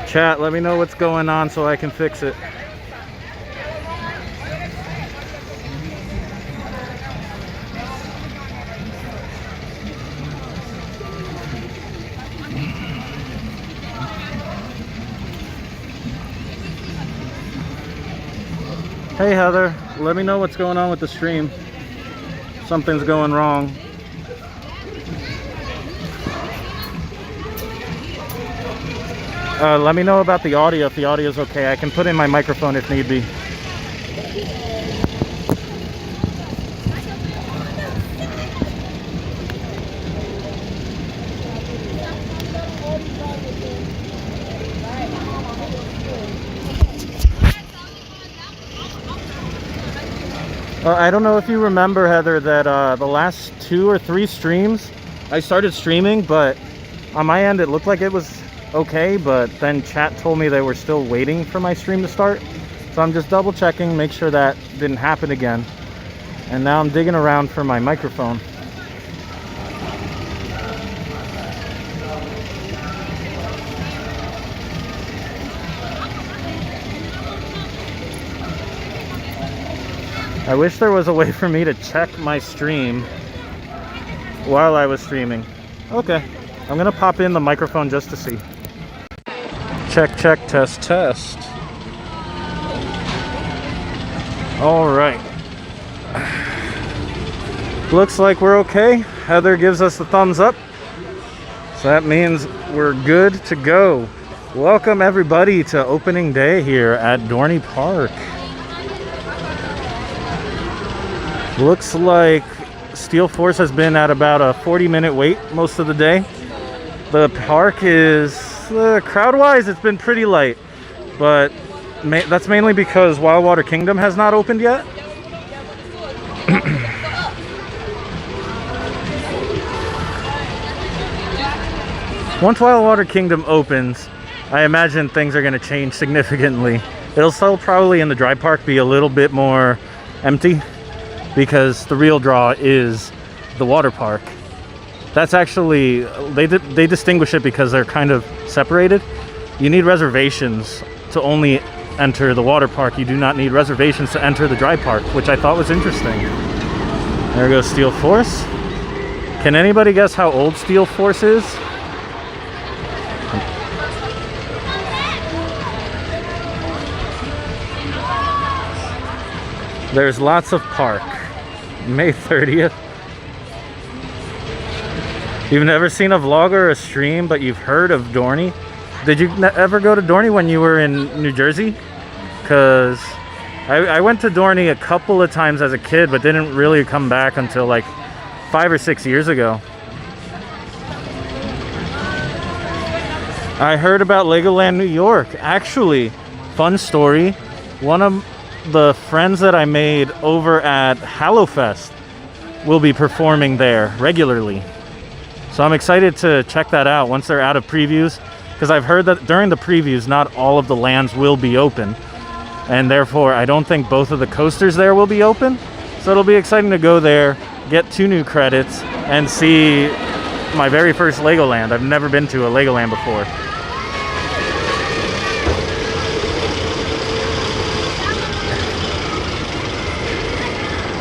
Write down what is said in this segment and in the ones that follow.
Chat, let me know what's going on so I can fix it. Hey Heather, let me know what's going on with the stream. Something's going wrong. Let me know about the audio, if the audio is okay. I can put in my microphone if need be. I don't know if you remember, Heather, that the last 2 or 3 streams, I started streaming, but on my end it looked like it was okay, but then chat told me they were still waiting for my stream to start. So I'm just double checking, make sure that didn't happen again. And now I'm digging around for my microphone. I wish there was a way for me to check my stream while I was streaming. Okay, I'm gonna pop in the microphone just to see. Check, check, test, test. All right. Looks like we're okay. Heather gives us the thumbs up. So that means we're good to go. Welcome everybody to opening day here at Dorney Park. Looks like Steel Force has been at about a 40-minute wait most of the day. The park is, crowd-wise, it's been pretty light, but that's mainly because Wildwater Kingdom has not opened yet. Once Wildwater Kingdom opens, I imagine things are going to change significantly. It'll still probably in the dry park be a little bit more empty, because the real draw is the water park. That's actually, they distinguish it because they're kind of separated. You need reservations to only enter the water park. You do not need reservations to enter the dry park, which I thought was interesting. There goes Steel Force. Can anybody guess how old Steel Force is? There's lots of park. May 30th. You've never seen a vlog or a stream, but you've heard of Dorney? Did you ever go to Dorney when you were in New Jersey? Because I went to Dorney a couple of times as a kid, but didn't really come back until like 5 or 6 years ago. I heard about Legoland New York. Actually, fun story. One of the friends that I made over at Hallowfest will be performing there regularly. So I'm excited to check that out once they're out of previews, because I've heard that during the previews not all of the lands will be open, and therefore I don't think both of the coasters there will be open. So it'll be exciting to go there, get 2 new credits, and see my very first Legoland. I've never been to a Legoland before.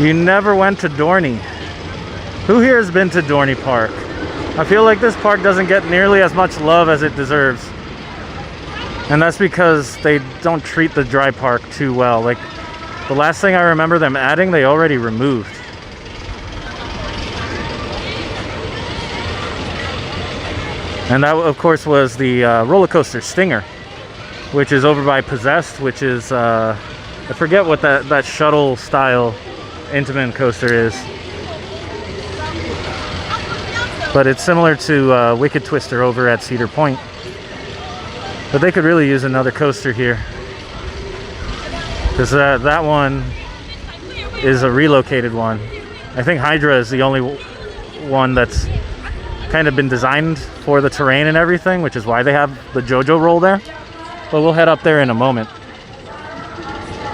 You never went to Dorney. Who here has been to Dorney Park? I feel like this park doesn't get nearly as much love as it deserves. And that's because they don't treat the dry park too well. Like, the last thing I remember them adding, they already removed. And that, of course, was the roller coaster Stinger, which is over by Possessed, which is, I forget what that shuttle style Intamin coaster is, but it's similar to Wicked Twister over at Cedar Point. But they could really use another coaster here, because that one is a relocated one. I think Hydra is the only one that's kind of been designed for the terrain and everything, which is why they have the JoJo roll there. But we'll head up there in a moment.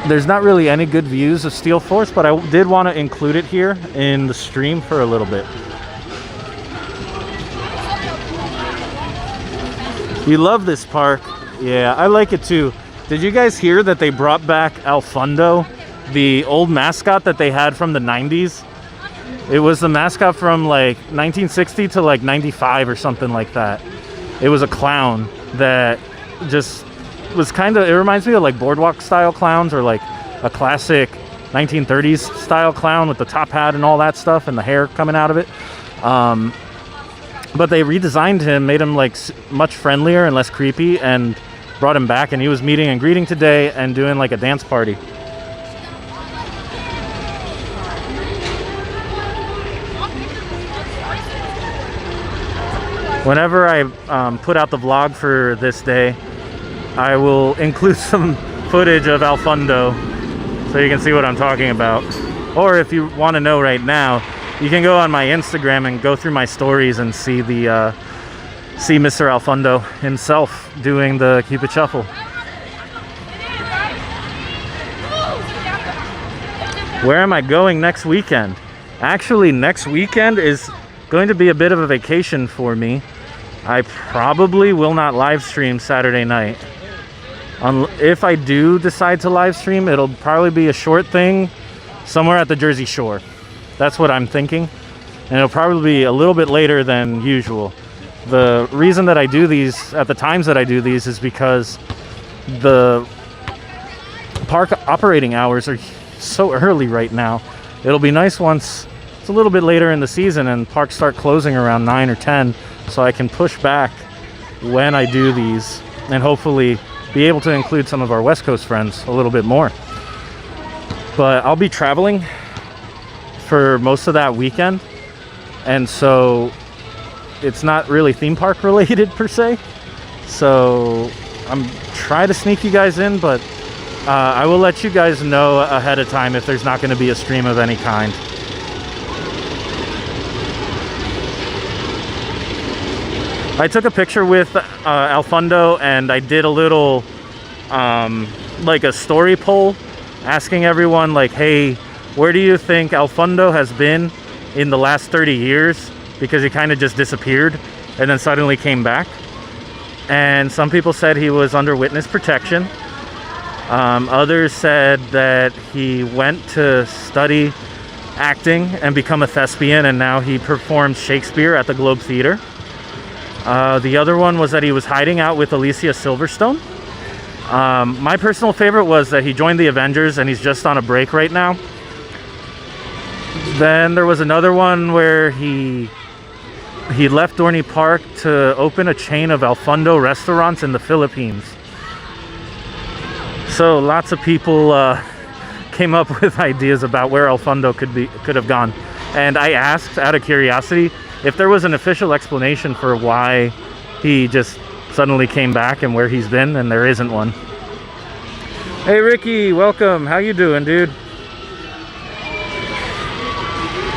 There's not really any good views of Steel Force, but I did want to include it here in the stream for a little bit. You love this park. Yeah, I like it too. Did you guys hear that they brought back Al Fondo, the old mascot that they had from the 90s? It was the mascot from like 1960 to like 95 or something like that. It was a clown that just was kind of, it reminds me of like boardwalk style clowns, or like a classic 1930s style clown with the top hat and all that stuff and the hair coming out of it. But they redesigned him, made him like much friendlier and less creepy, and brought him back, and he was meeting and greeting today and doing like a dance party. Whenever I put out the vlog for this day, I will include some footage of Al Fondo so you can see what I'm talking about. Or if you want to know right now, you can go on my Instagram and go through my stories and see the see Mr. Al Fondo himself doing the Cupid Shuffle. Where am I going next weekend? Actually, next weekend is going to be a bit of a vacation for me. I probably will not live stream Saturday night. If I do decide to live stream, it'll probably be a short thing somewhere at the Jersey Shore. That's what I'm thinking. And it'll probably be a little bit later than usual. The reason that I do these at the times that I do these is because the park operating hours are so early right now. It'll be nice once it's a little bit later in the season and parks start closing around 9 or 10, so I can push back when I do these and hopefully be able to include some of our West Coast friends a little bit more. But I'll be traveling for most of that weekend, and so it's not really theme park related per se. So I'm trying to sneak you guys in, but I will let you guys know ahead of time if there's not going to be a stream of any kind. I took a picture with Al Fondo, and I did a little like a story poll asking everyone like, hey, where do you think Al Fondo has been in the last 30 years? Because he kind of just disappeared and then suddenly came back. And some people said he was under witness protection. Others said that he went to study acting and become a thespian, and now he performs Shakespeare at the Globe Theater. The other one was that he was hiding out with Alicia Silverstone. My personal favorite was that he joined the Avengers and he's just on a break right now. Then there was another one where he left Dorney Park to open a chain of Al Fondo restaurants in the Philippines. So lots of people came up with ideas about where Al Fondo could have gone. And I asked out of curiosity if there was an official explanation for why he just suddenly came back and where he's been, and there isn't one. Hey Ricky, welcome. How you doing, dude?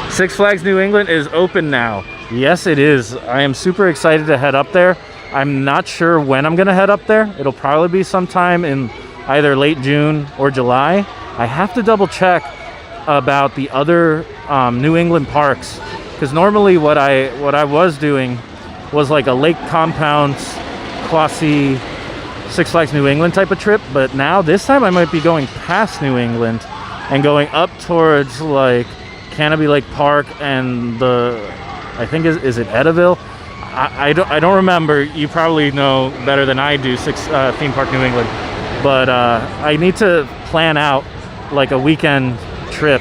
Six Flags New England is open now. Yes, it is. I am super excited to head up there. I'm not sure when I'm gonna head up there. It'll probably be sometime in either late June or July. I have to double check about the other New England parks, because normally what I was doing was like a lake compound quasi Six Flags New England type of trip, but now this time I might be going past New England and going up towards like Canopy Lake Park and I think is it Edaville? I don't remember. You probably know better than I do Theme Park New England, but I need to plan out like a weekend trip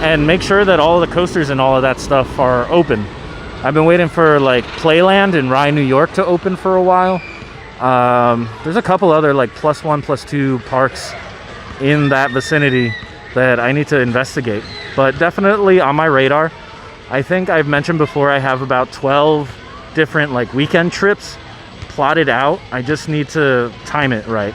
and make sure that all of the coasters and all of that stuff are open. I've been waiting for like Playland in Rye, New York to open for a while. There's a couple other like +1, +2 parks in that vicinity that I need to investigate, but definitely on my radar. I think I've mentioned before I have about 12 different like weekend trips plotted out. I just need to time it right.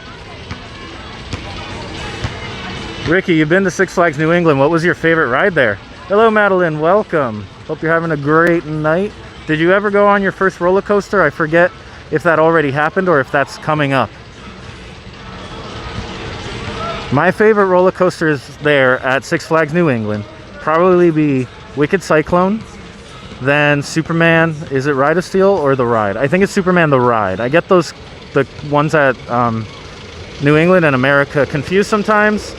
Ricky, you've been to Six Flags New England. What was your favorite ride there? Hello, Madeline. Welcome. Hope you're having a great night. Did you ever go on your first roller coaster? I forget if that already happened or if that's coming up. My favorite roller coasters there at Six Flags New England probably be Wicked Cyclone, Then Superman, is it Ride of Steel or The Ride? I think it's Superman The Ride. I get those, the ones at New England and America confused sometimes.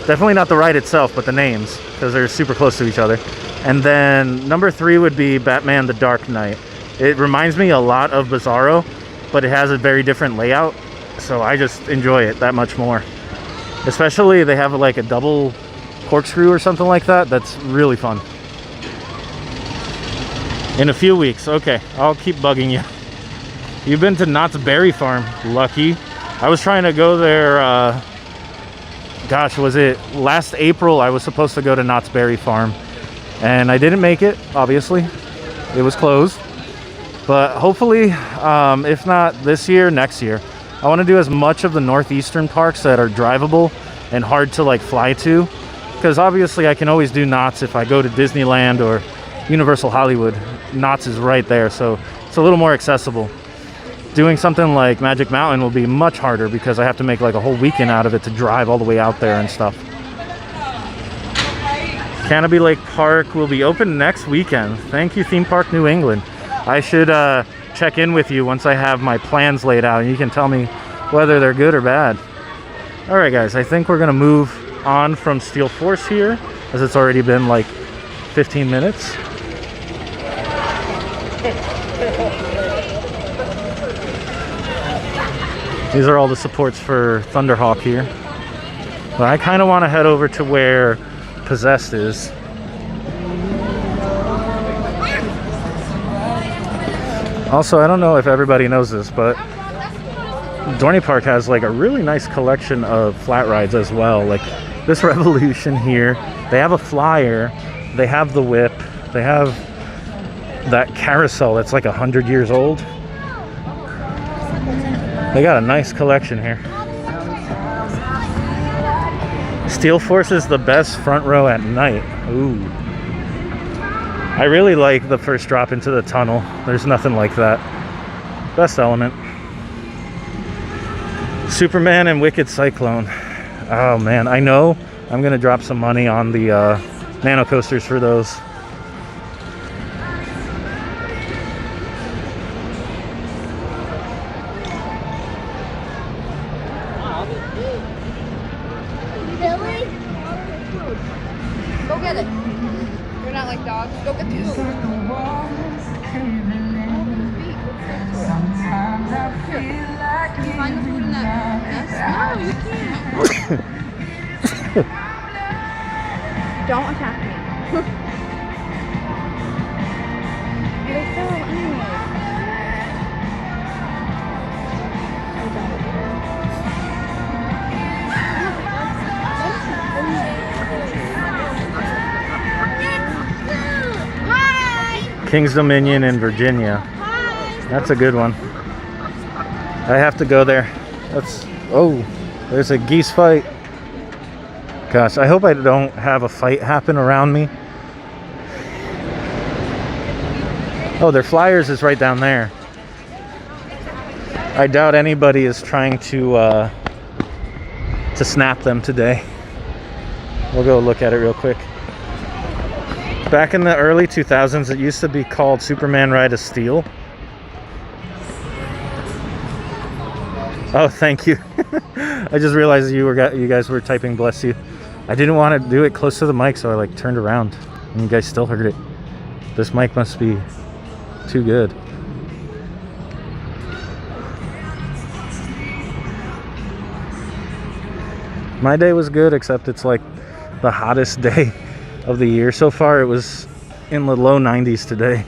Definitely not The Ride itself, but the names, because they're super close to each other. And then number 3 would be Batman The Dark Knight. It reminds me a lot of Bizarro, but it has a very different layout, so I just enjoy it that much more. Especially they have like a double corkscrew or something like that. That's really fun. In a few weeks. Okay, I'll keep bugging you. You've been to Knott's Berry Farm. Lucky. I was trying to go there, gosh, was it last April? I was supposed to go to Knott's Berry Farm, and I didn't make it, obviously. It was closed. But hopefully, if not this year, next year. I want to do as much of the northeastern parks that are drivable and hard to like fly to. Because obviously I can always do Knott's if I go to Disneyland or Universal Hollywood. Knott's is right there, so it's a little more accessible. Doing something like Magic Mountain will be much harder because I have to make like a whole weekend out of it to drive all the way out there and stuff. Canopy Lake Park will be open next weekend. Thank you, Theme Park New England. I should check in with you once I have my plans laid out and you can tell me whether they're good or bad. Alright guys, I think we're going to move on from Steel Force here, as it's already been like 15 minutes. These are all the supports for Thunderhawk here. But I kind of want to head over to where Possessed is. Also, I don't know if everybody knows this, but Dorney Park has like a really nice collection of flat rides as well. Like this Revolution here, they have a flyer, they have the whip, they have that carousel that's like 100 years old. They got a nice collection here. Steel Force is the best front row at night. Ooh. I really like the first drop into the tunnel. There's nothing like that. Best element. Superman and Wicked Cyclone. Oh man, I know I'm gonna drop some money on the nano coasters for those. Billy? Go get it. You're not like dogs. Go get the food. Can you find the food in that mess? No, you can't. Don't attack me. They fell anyway. King's Dominion in Virginia. That's a good one. I have to go there. That's, oh, there's a geese fight. Gosh, I hope I don't have a fight happen around me. Oh, their flyers is right down there. I doubt anybody is trying to snap them today. We'll go look at it real quick. Back in the early 2000s, it used to be called Superman Ride of Steel. Oh, thank you. I just realized you guys were typing bless you. I didn't want to do it close to the mic, so I like turned around and you guys still heard it. This mic must be too good. My day was good, except it's like the hottest day of the year so far. It was in the low 90s today.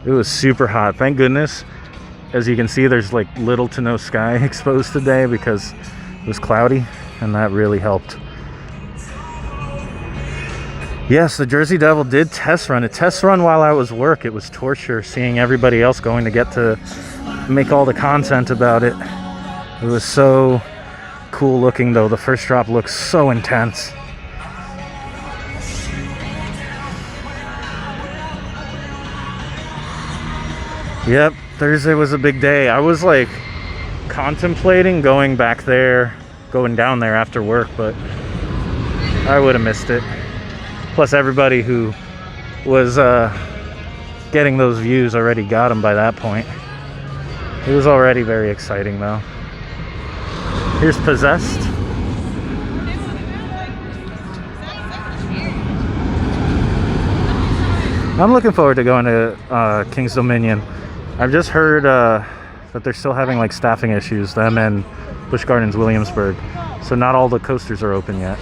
It was super hot, thank goodness. As you can see, there's like little to no sky exposed today because it was cloudy, and that really helped. Yes, the Jersey Devil did test run. It test run while I was work. It was torture seeing everybody else going to get to make all the content about it. It was so cool looking though. The first drop looks so intense. Yep, Thursday was a big day. I was like contemplating going back there, going down there after work, but I would have missed it. Plus everybody who was getting those views already got him by that point. It was already very exciting though. Here's Possessed. I'm looking forward to going to King's Dominion. I've just heard that they're still having like staffing issues, them and Busch Gardens Williamsburg. So not all the coasters are open yet.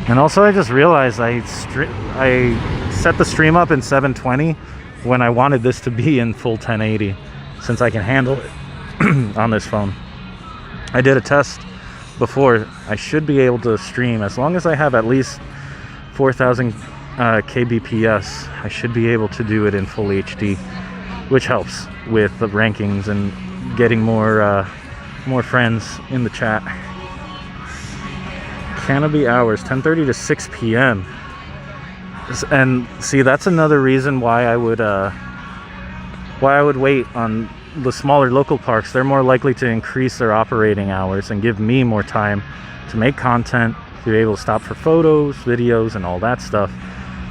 And also I just realized I set the stream up in 720 when I wanted this to be in full 1080, since I can handle it on this phone. I did a test before. I should be able to stream as long as I have at least 4,000 kbps. I should be able to do it in full HD, which helps with the rankings and getting more friends in the chat. Canopy hours 10:30 to 6 p.m. And see, that's another reason why I would wait on the smaller local parks. They're more likely to increase their operating hours and give me more time to make content, to be able to stop for photos, videos, and all that stuff.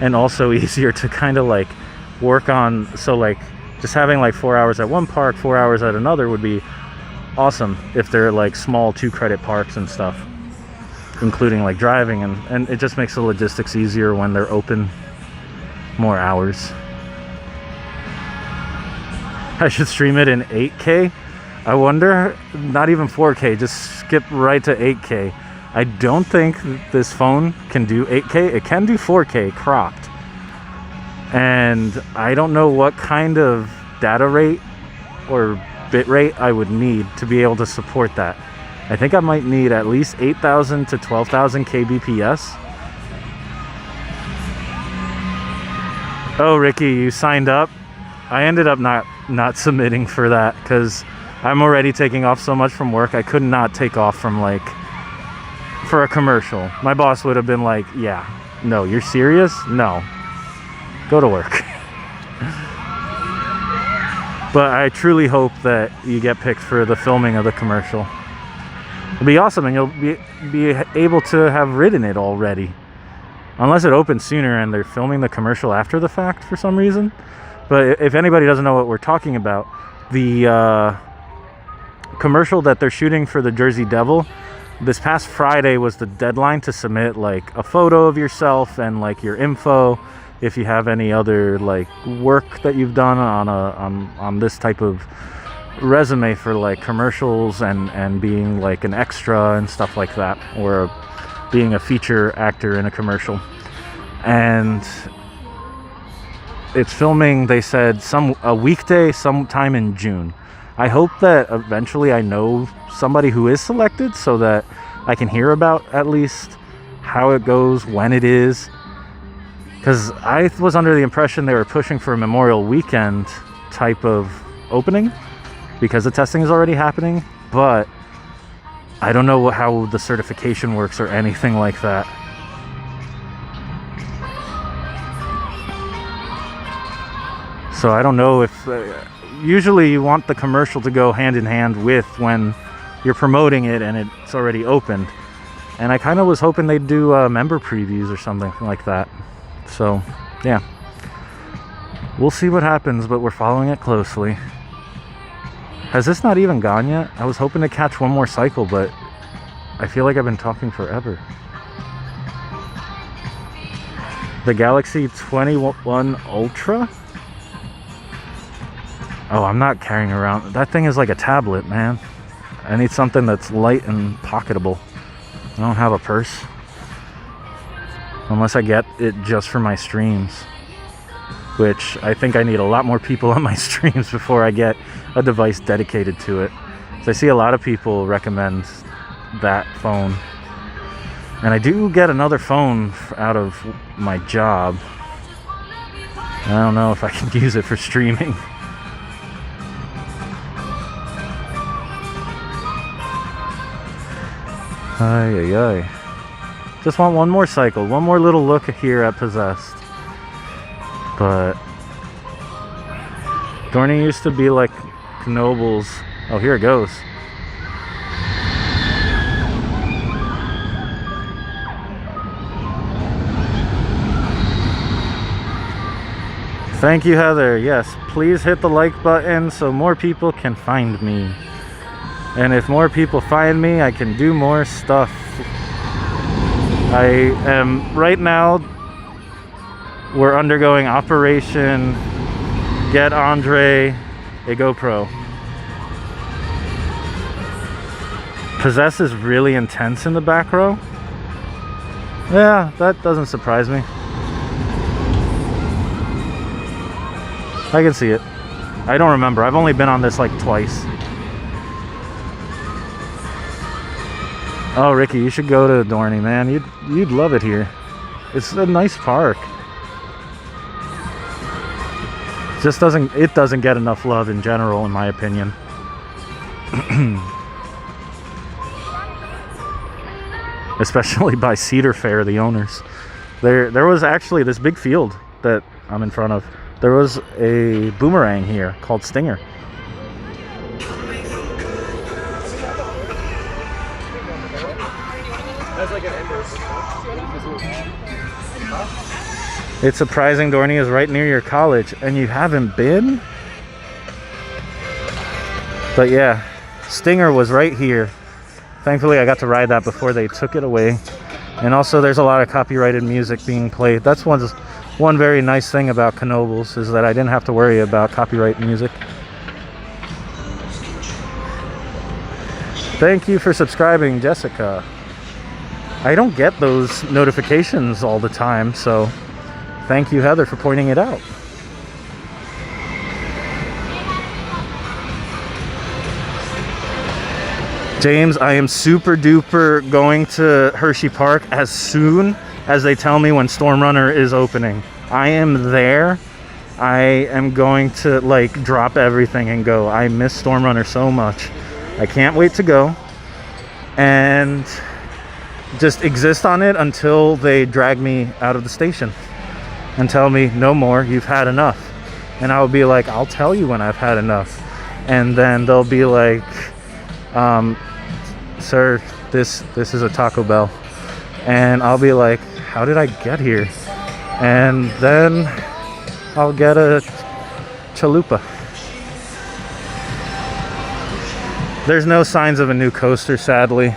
And also easier to kind of like work on. So like just having like 4 hours at one park, 4 hours at another would be awesome if they're like small 2-credit parks and stuff, including like driving, and it just makes the logistics easier when they're open more hours. I should stream it in 8K. I wonder, not even 4K, just skip right to 8K. I don't think this phone can do 8K. It can do 4K cropped. And I don't know what kind of data rate or bit rate I would need to be able to support that. I think I might need at least 8,000 to 12,000 kbps. Oh, Ricky, you signed up? I ended up not submitting for that because I'm already taking off so much from work. I could not take off from like for a commercial. My boss would have been like, yeah, no, you're serious? No, go to work. But I truly hope that you get picked for the filming of the commercial. It'll be awesome, and you'll be able to have ridden it already. Unless it opens sooner and they're filming the commercial after the fact for some reason. But if anybody doesn't know what we're talking about, the commercial that they're shooting for the Jersey Devil, this past Friday was the deadline to submit like a photo of yourself and like your info, if you have any other like work that you've done on this type of resume for like commercials and being like an extra and stuff like that, or being a feature actor in a commercial. And it's filming, they said, a weekday sometime in June. I hope that eventually I know somebody who is selected so that I can hear about at least how it goes, when it is, because I was under the impression they were pushing for a Memorial Weekend type of opening because the testing is already happening, but I don't know how the certification works or anything like that. So I don't know if usually you want the commercial to go hand in hand with when you're promoting it and it's already opened. And I kind of was hoping they'd do member previews or something like that. So yeah, we'll see what happens, but we're following it closely. Has this not even gone yet? I was hoping to catch one more cycle, but I feel like I've been talking forever. The Galaxy 21 Ultra? Oh, I'm not carrying around. That thing is like a tablet, man. I need something that's light and pocketable. I don't have a purse. Unless I get it just for my streams. Which I think I need a lot more people on my streams before I get a device dedicated to it. So I see a lot of people recommend that phone. And I do get another phone out of my job. I don't know if I can use it for streaming. Ay, ay, ay. Just want one more cycle, one more little look here at Possessed. But Dorney used to be like Knoebels. Oh, here it goes. Thank you, Heather. Yes, please hit the like button so more people can find me. And if more people find me, I can do more stuff. I am, right now, we're undergoing Operation Get Andre a GoPro. Possess is really intense in the back row. Yeah, that doesn't surprise me. I can see it. I don't remember. I've only been on this like twice. Oh, Ricky, you should go to Dorney, man. You'd love it here. It's a nice park. It doesn't get enough love in general, in my opinion. Especially by Cedar Fair, the owners. There was actually this big field that I'm in front of. There was a boomerang here called Stinger. It's surprising Dorney is right near your college and you haven't been? But yeah, Stinger was right here. Thankfully I got to ride that before they took it away. And also there's a lot of copyrighted music being played. That's one very nice thing about Knoebels, is that I didn't have to worry about copyright music. Thank you for subscribing, Jessica. I don't get those notifications all the time, so thank you, Heather, for pointing it out. James, I am super duper going to Hershey Park as soon as they tell me when Storm Runner is opening. I am there. I am going to like drop everything and go. I miss Storm Runner so much. I can't wait to go and just exist on it until they drag me out of the station and tell me no more, you've had enough. And I'll be like, I'll tell you when I've had enough. And then they'll be like, sir, this is a Taco Bell. And I'll be like, how did I get here? And then I'll get a chalupa. There's no signs of a new coaster, sadly.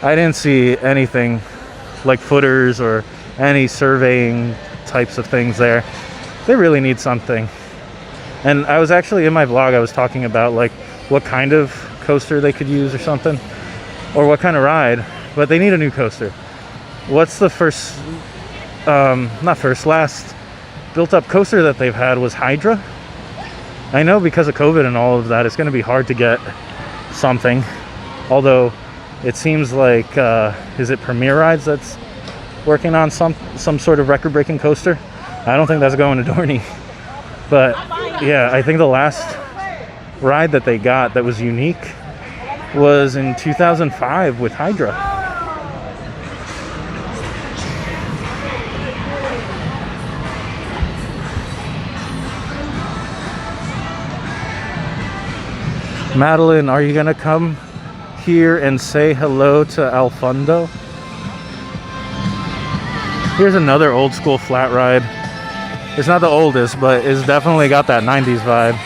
I didn't see anything like footers or any surveying types of things there. They really need something. And I was actually, in my vlog, I was talking about like what kind of coaster they could use or something, or what kind of ride, but they need a new coaster. What's the last built up coaster that they've had was Hydra. I know because of COVID and all of that, it's going to be hard to get something, although it seems like is it Premier Rides that's working on some sort of record-breaking coaster? I don't think that's going to Dorney, but yeah, I think the last ride that they got that was unique was in 2005 with Hydra. Madeline, are you gonna come here and say hello to Alfundo? Here's another old school flat ride. It's not the oldest, but it's definitely got that 90s vibe.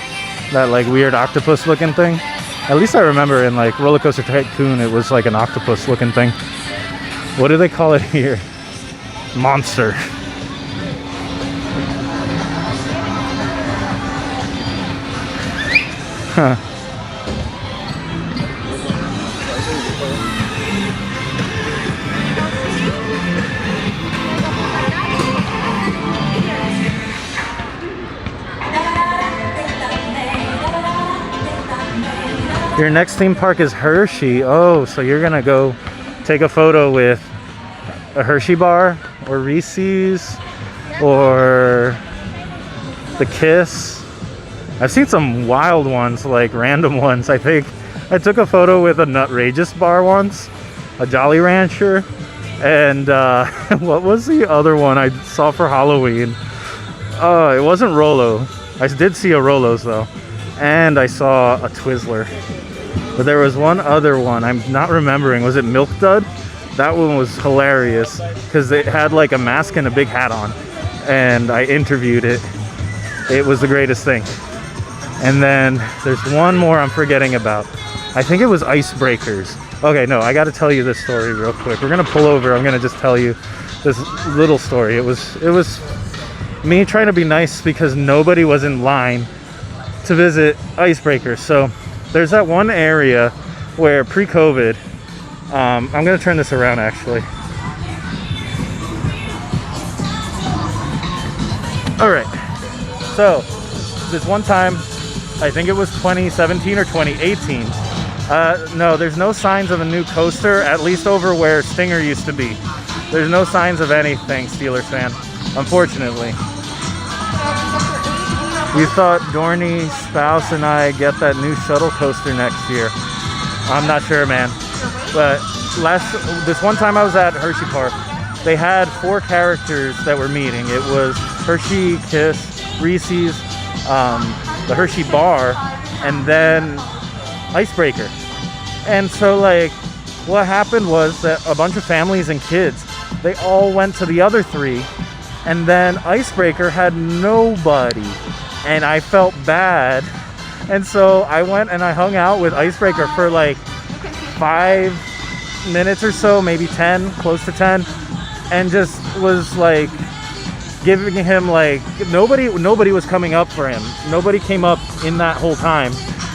That like weird octopus looking thing. At least I remember in like Roller Coaster Tycoon it was like an octopus looking thing. What do they call it here? Monster. Huh. Your next theme park is Hershey. Oh, so you're gonna go take a photo with a Hershey bar or Reese's or the Kiss. I've seen some wild ones, like random ones. I think I took a photo with a Nutrageous bar once, a Jolly Rancher, and what was the other one I saw for Halloween? Oh, it wasn't Rolo. I did see a Rolo's though, and I saw a Twizzler. But there was one other one, I'm not remembering. Was it Milk Dud? That one was hilarious because it had like a mask and a big hat on. And I interviewed it. It was the greatest thing. And then there's one more I'm forgetting about. I think it was icebreakers. Okay, no, I got to tell you this story real quick. We're gonna pull over. I'm gonna just tell you this little story. It was me trying to be nice because nobody was in line to visit icebreakers. So there's that one area where pre-COVID, I'm gonna turn this around actually. All right, so this one time, I think it was 2017 or 2018. No, there's no signs of a new coaster, at least over where Stinger used to be. There's no signs of anything, Steelers fan, unfortunately. You thought Dorney's spouse and I get that new shuttle coaster next year. I'm not sure, man. But this one time I was at Hershey Park, they had 4 characters that were meeting. It was Hershey Kiss, Reese's, the Hershey Bar, and then Icebreaker. And so like what happened was that a bunch of families and kids, they all went to the other 3, and then Icebreaker had nobody, and I felt bad. And so I went and I hung out with Icebreaker for like 5 minutes or so, maybe 10, close to 10, and just was like giving him like, nobody was coming up for him. Nobody came up in that whole time.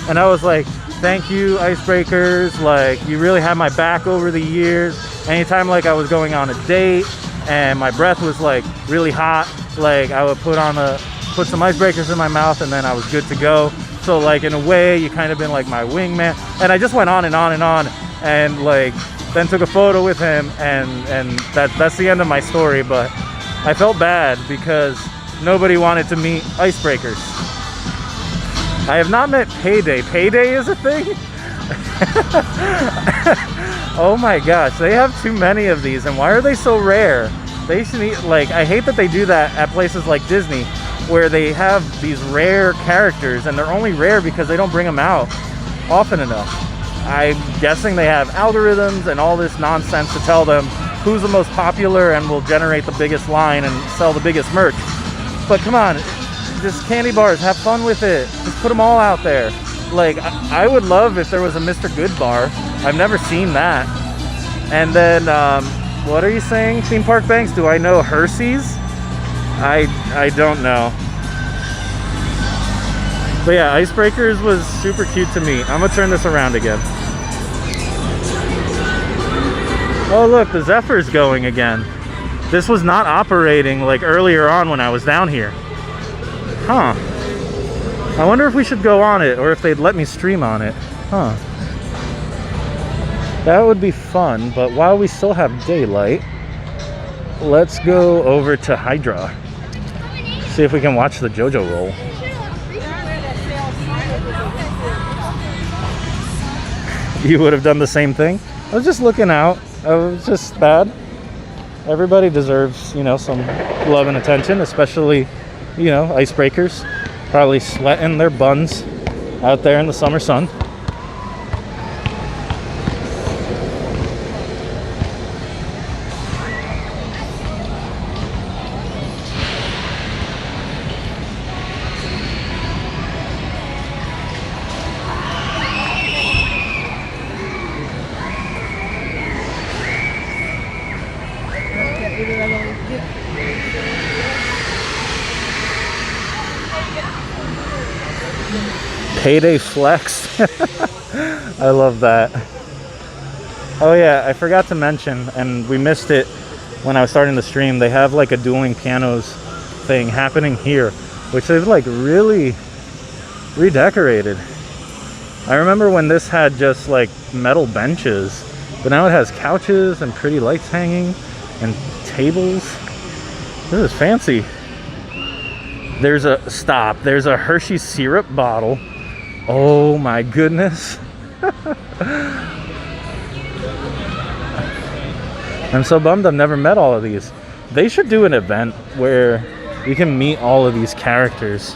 And I was like, thank you, Icebreakers. Like, you really had my back over the years. Anytime like I was going on a date and my breath was like really hot, like I would put some Icebreakers in my mouth and then I was good to go. So like in a way, you kind of been like my wingman. And I just went on and on and on, and like then took a photo with him, and that's the end of my story. But I felt bad because nobody wanted to meet Icebreakers. I have not met Payday. Payday is a thing? Oh my gosh, they have too many of these, and why are they so rare? They should need, like, I hate that they do that at places like Disney, where they have these rare characters, and they're only rare because they don't bring them out often enough. I'm guessing they have algorithms and all this nonsense to tell them who's the most popular and will generate the biggest line and sell the biggest merch. But come on, just candy bars, have fun with it. Just put them all out there. Like, I would love if there was a Mr. Good bar. I've never seen that. And then, what are you saying, Theme Park Banks? Do I know Hershey's? I don't know. But yeah, Icebreakers was super cute to me. I'm gonna turn this around again. Oh look, the Zephyr's going again. This was not operating like earlier on when I was down here. Huh. I wonder if we should go on it, or if they'd let me stream on it. Huh. That would be fun, but while we still have daylight, let's go over to Hydra. See if we can watch the JoJo roll. You would have done the same thing? I was just looking out. I was just bad. Everybody deserves, you know, some love and attention, especially, you know, Icebreakers. Probably sweating their buns out there in the summer sun. Payday flex. I love that. Oh yeah, I forgot to mention, and we missed it when I was starting the stream, they have like a dueling pianos thing happening here, which they've like really redecorated. I remember when this had just like metal benches, but now it has couches and pretty lights hanging and tables. This is fancy. There's a Hershey syrup bottle. Oh my goodness. I'm so bummed I've never met all of these. They should do an event where you can meet all of these characters.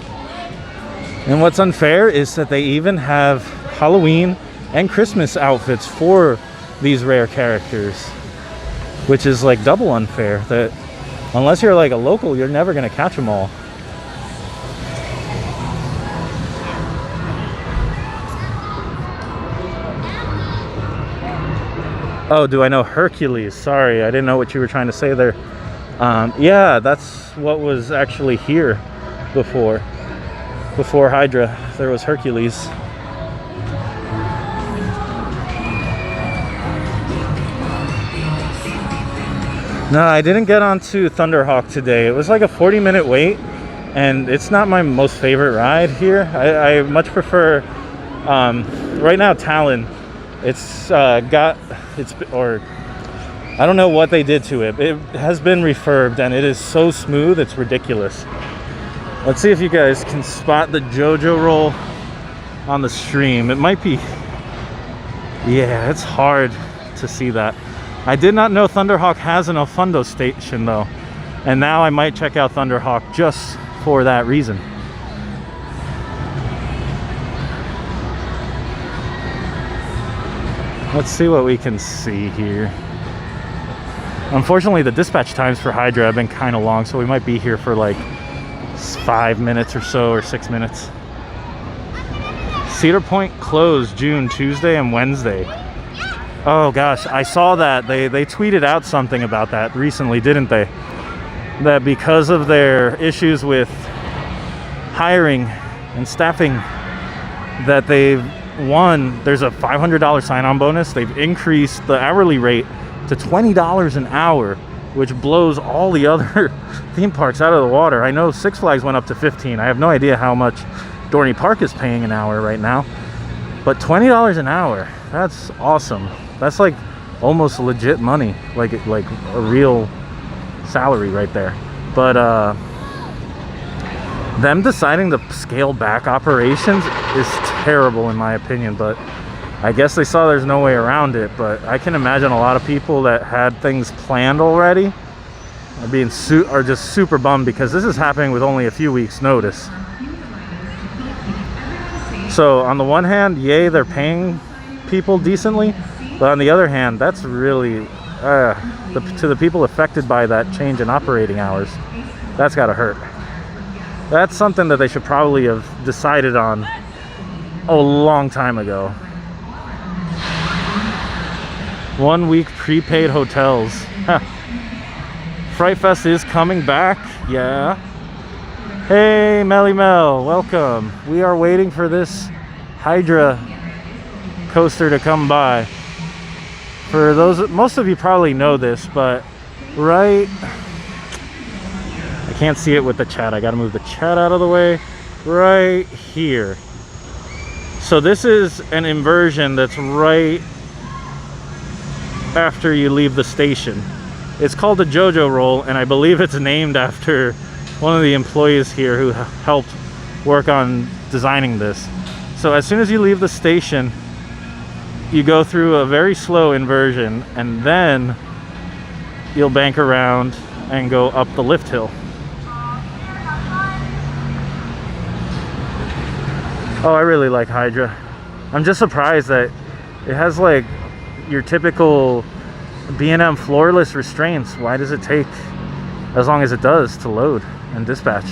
And what's unfair is that they even have Halloween and Christmas outfits for these rare characters, which is like double unfair, that unless you're like a local, you're never gonna catch them all. Oh, do I know Hercules? Sorry, I didn't know what you were trying to say there. Yeah, that's what was actually here before Hydra. There was Hercules. No, I didn't get onto Thunderhawk today. It was like a 40-minute wait, and it's not my most favorite ride here. I much prefer right now Talon. I don't know what they did to it. It has been refurbed and it is so smooth, it's ridiculous. Let's see if you guys can spot the JoJo roll on the stream. It might be, yeah, it's hard to see that. I did not know Thunderhawk has an Ofundo station though, and now I might check out Thunderhawk just for that reason. Let's see what we can see here. Unfortunately, the dispatch times for Hydra have been kind of long, so we might be here for like 5 minutes or so, or 6 minutes. Cedar Point closed June, Tuesday and Wednesday. Oh gosh, I saw that. They tweeted out something about that recently, didn't they? That because of their issues with hiring and staffing, that they've there's a $500 sign-on bonus. They've increased the hourly rate to $20 an hour, which blows all the other theme parks out of the water. I know Six Flags went up to $15. I have no idea how much Dorney Park is paying an hour right now, but $20 an hour, that's awesome. That's like almost legit money, like a real salary right there. But them deciding to scale back operations is terrible in my opinion, but I guess they saw there's no way around it. But I can imagine a lot of people that had things planned already are just super bummed, because this is happening with only a few weeks notice. So on the one hand, yay, they're paying people decently, but on the other hand, that's really to the people affected by that change in operating hours, that's gotta hurt. That's something that they should probably have decided on a long time ago. 1 week prepaid hotels. Fright Fest is coming back. Yeah. Hey, Melly Mel, welcome. We are waiting for this Hydra coaster to come by. For those, most of you probably know this, but right, I can't see it with the chat. I gotta move the chat out of the way. Right here. So this is an inversion that's right after you leave the station. It's called a JoJo roll, and I believe it's named after one of the employees here who helped work on designing this. So as soon as you leave the station, you go through a very slow inversion, and then you'll bank around and go up the lift hill. Oh, I really like Hydra. I'm just surprised that it has like your typical B&M floorless restraints. Why does it take as long as it does to load and dispatch?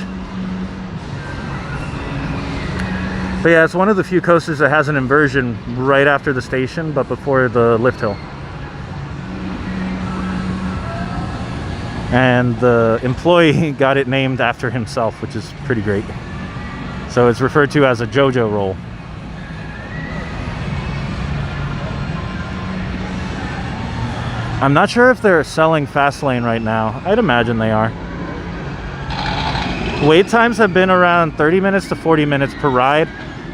But yeah, it's one of the few coasters that has an inversion right after the station, but before the lift hill. And the employee got it named after himself, which is pretty great. So it's referred to as a JoJo roll. I'm not sure if they're selling Fastlane right now. I'd imagine they are. Wait times have been around 30 minutes to 40 minutes per ride,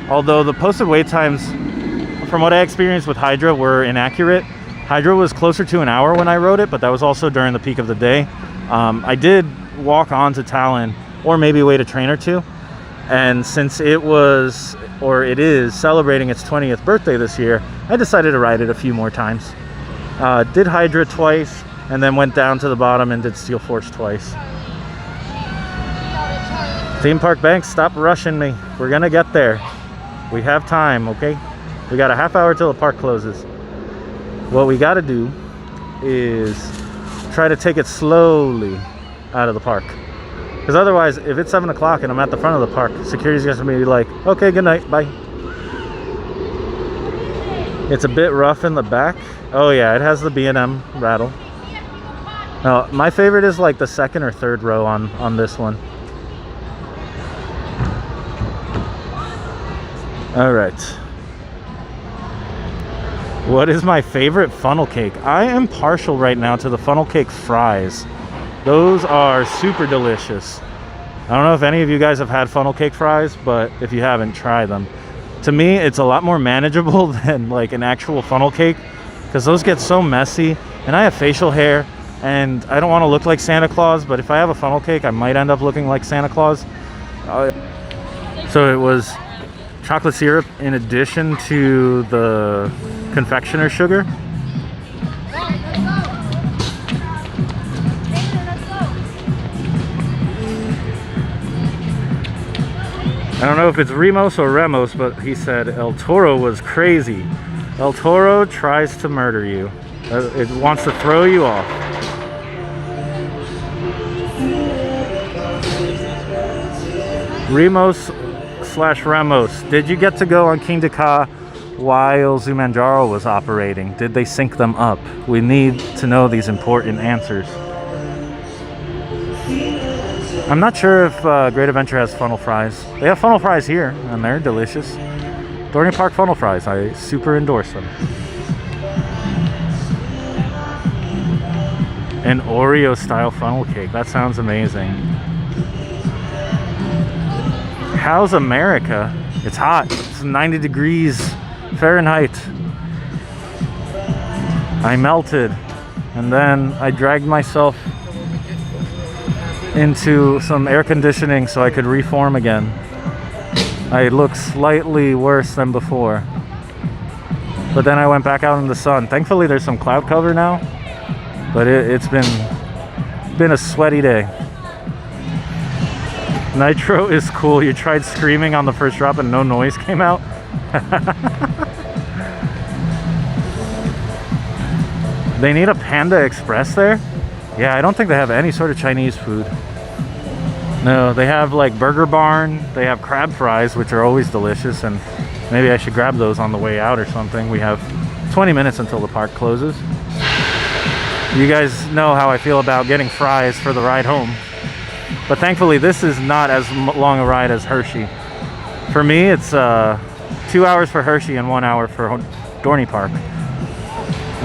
although the posted wait times, from what I experienced with Hydra, were inaccurate. Hydra was closer to an hour when I rode it, but that was also during the peak of the day. I did walk on to Talon, or maybe wait a train or two, and since it was, or it is, celebrating its 20th birthday this year, I decided to ride it a few more times. Did Hydra twice, and then went down to the bottom and did Steel Force twice. Theme Park Banks, stop rushing me. We're gonna get there. We have time, okay? We got a half hour till the park closes. What we gotta do is try to take it slowly out of the park. Because otherwise, if it's 7 o'clock and I'm at the front of the park, security's gonna be like, okay, good night, bye. It's a bit rough in the back. Oh yeah, it has the B&M rattle. No, my favorite is like the second or third row on this one. All right. What is my favorite funnel cake? I am partial right now to the funnel cake fries. Those are super delicious. I don't know if any of you guys have had funnel cake fries, but if you haven't, try them. To me, it's a lot more manageable than like an actual funnel cake, because those get so messy, and I have facial hair, and I don't want to look like Santa Claus, but if I have a funnel cake, I might end up looking like Santa Claus. So it was chocolate syrup in addition to the confectioner sugar. I don't know if it's Remos or Remos, but he said El Toro was crazy. El Toro tries to murder you. It wants to throw you off. Remos/Remos, did you get to go on King Dakar while Zumanjaro was operating? Did they sync them up? We need to know these important answers. I'm not sure if Great Adventure has funnel fries. They have funnel fries here, and they're delicious. Dorney Park funnel fries, I super endorse them. An Oreo style funnel cake, that sounds amazing. How's America? It's hot, it's 90 degrees Fahrenheit. I melted, and then I dragged myself into some air conditioning so I could reform again. I look slightly worse than before, but then I went back out in the sun. Thankfully there's some cloud cover now, but it's been a sweaty day. Nitro is cool. You tried screaming on the first drop and no noise came out. They need a Panda Express there? Yeah, I don't think they have any sort of Chinese food. No, they have like Burger Barn, they have crab fries, which are always delicious, and maybe I should grab those on the way out or something. We have 20 minutes until the park closes. You guys know how I feel about getting fries for the ride home. But thankfully this is not as long a ride as Hershey. For me, it's 2 hours for Hershey and 1 hour for Dorney Park.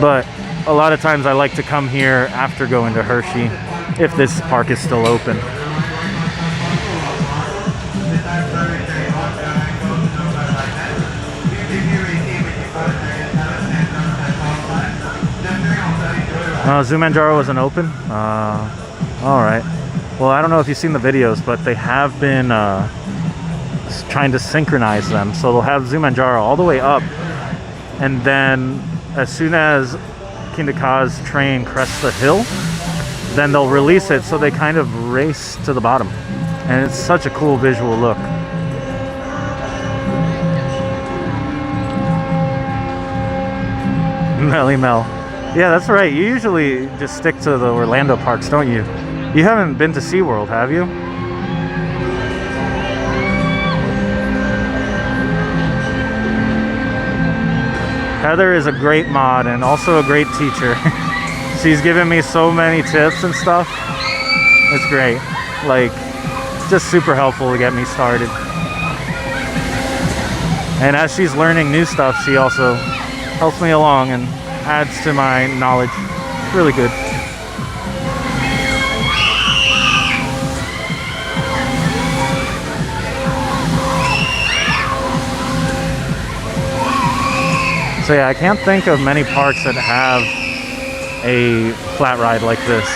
But a lot of times I like to come here after going to Hershey if this park is still open. Zumanjaro wasn't open? Alright. Well, I don't know if you've seen the videos, but they have been trying to synchronize them. So they'll have Zumanjaro all the way up, and then as soon as King Dakar's train crests the hill, then they'll release it so they kind of race to the bottom. And it's such a cool visual look. Melly Mel. Yeah, that's right. You usually just stick to the Orlando parks, don't you? You haven't been to SeaWorld, have you? Heather is a great mod and also a great teacher. She's given me so many tips and stuff. It's great. Like, just super helpful to get me started. And as she's learning new stuff, she also helps me along and adds to my knowledge. It's really good. So yeah, I can't think of many parks that have a flat ride like this.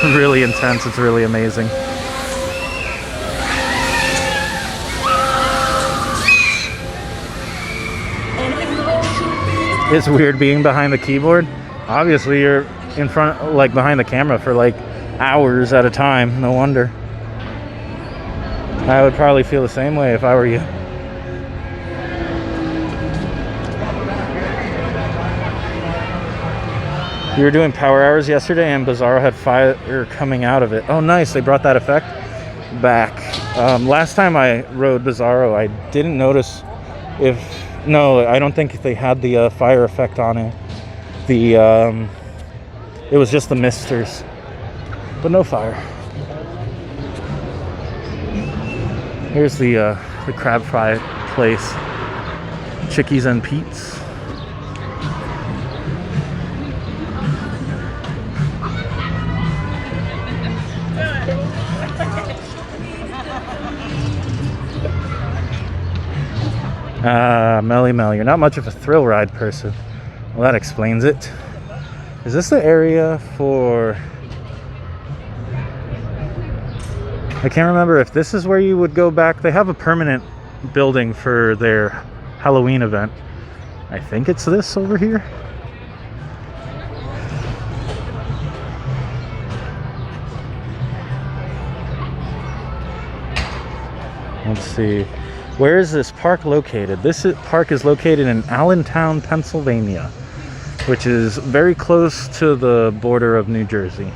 It's really intense, it's really amazing. It's weird being behind the keyboard. Obviously you're in front, like behind the camera for like hours at a time, no wonder. I would probably feel the same way if I were you. You were doing power hours yesterday and Bizarro had fire coming out of it. Oh nice, they brought that effect back. Last time I rode Bizarro, I didn't notice if No, I don't think they had the fire effect on it. It was just the misters, but no fire. Here's the crab fry place, Chickies and Pete's. Melly Mel, you're not much of a thrill ride person. Well, that explains it. Is this the area for... I can't remember if this is where you would go back. They have a permanent building for their Halloween event. I think it's this over here. Let's see. Where is this park located? This park is located in Allentown, Pennsylvania, which is very close to the border of New Jersey.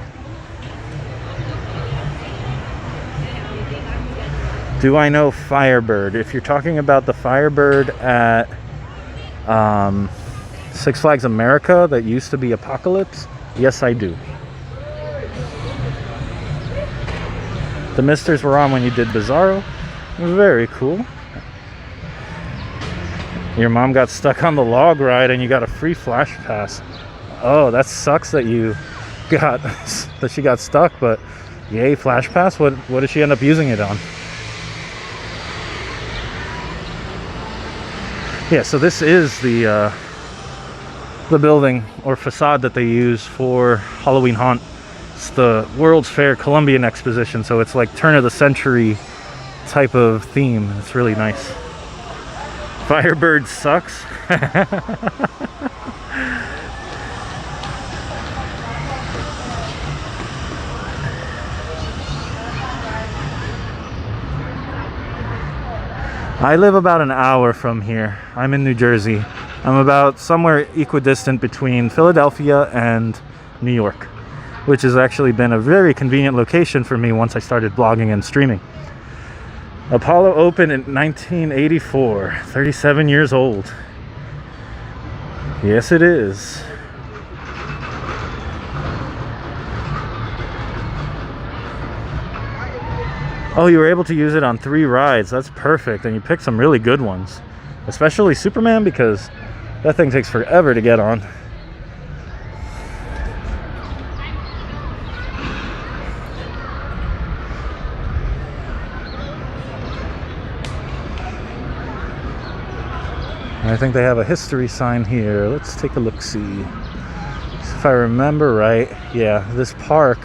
Do I know Firebird? If you're talking about the Firebird at Six Flags America that used to be Apocalypse, yes I do. The misters were on when you did Bizarro. Very cool. Your mom got stuck on the log ride and you got a free flash pass. Oh, that sucks that you got that she got stuck, but yay, flash pass. What did she end up using it on? Yeah, so this is the building or facade that they use for Halloween Haunt. It's the World's Fair Columbian Exposition, so it's like turn of the century type of theme. It's really nice. Firebird sucks. I live about an hour from here. I'm in New Jersey. I'm about somewhere equidistant between Philadelphia and New York, which has actually been a very convenient location for me once I started blogging and streaming. Apollo opened in 1984, 37 years old. Yes, it is. Oh, you were able to use it on 3 rides. That's perfect. And you picked some really good ones, especially Superman, because that thing takes forever to get on. I think they have a history sign here. Let's take a look-see. If I remember right, yeah, this park,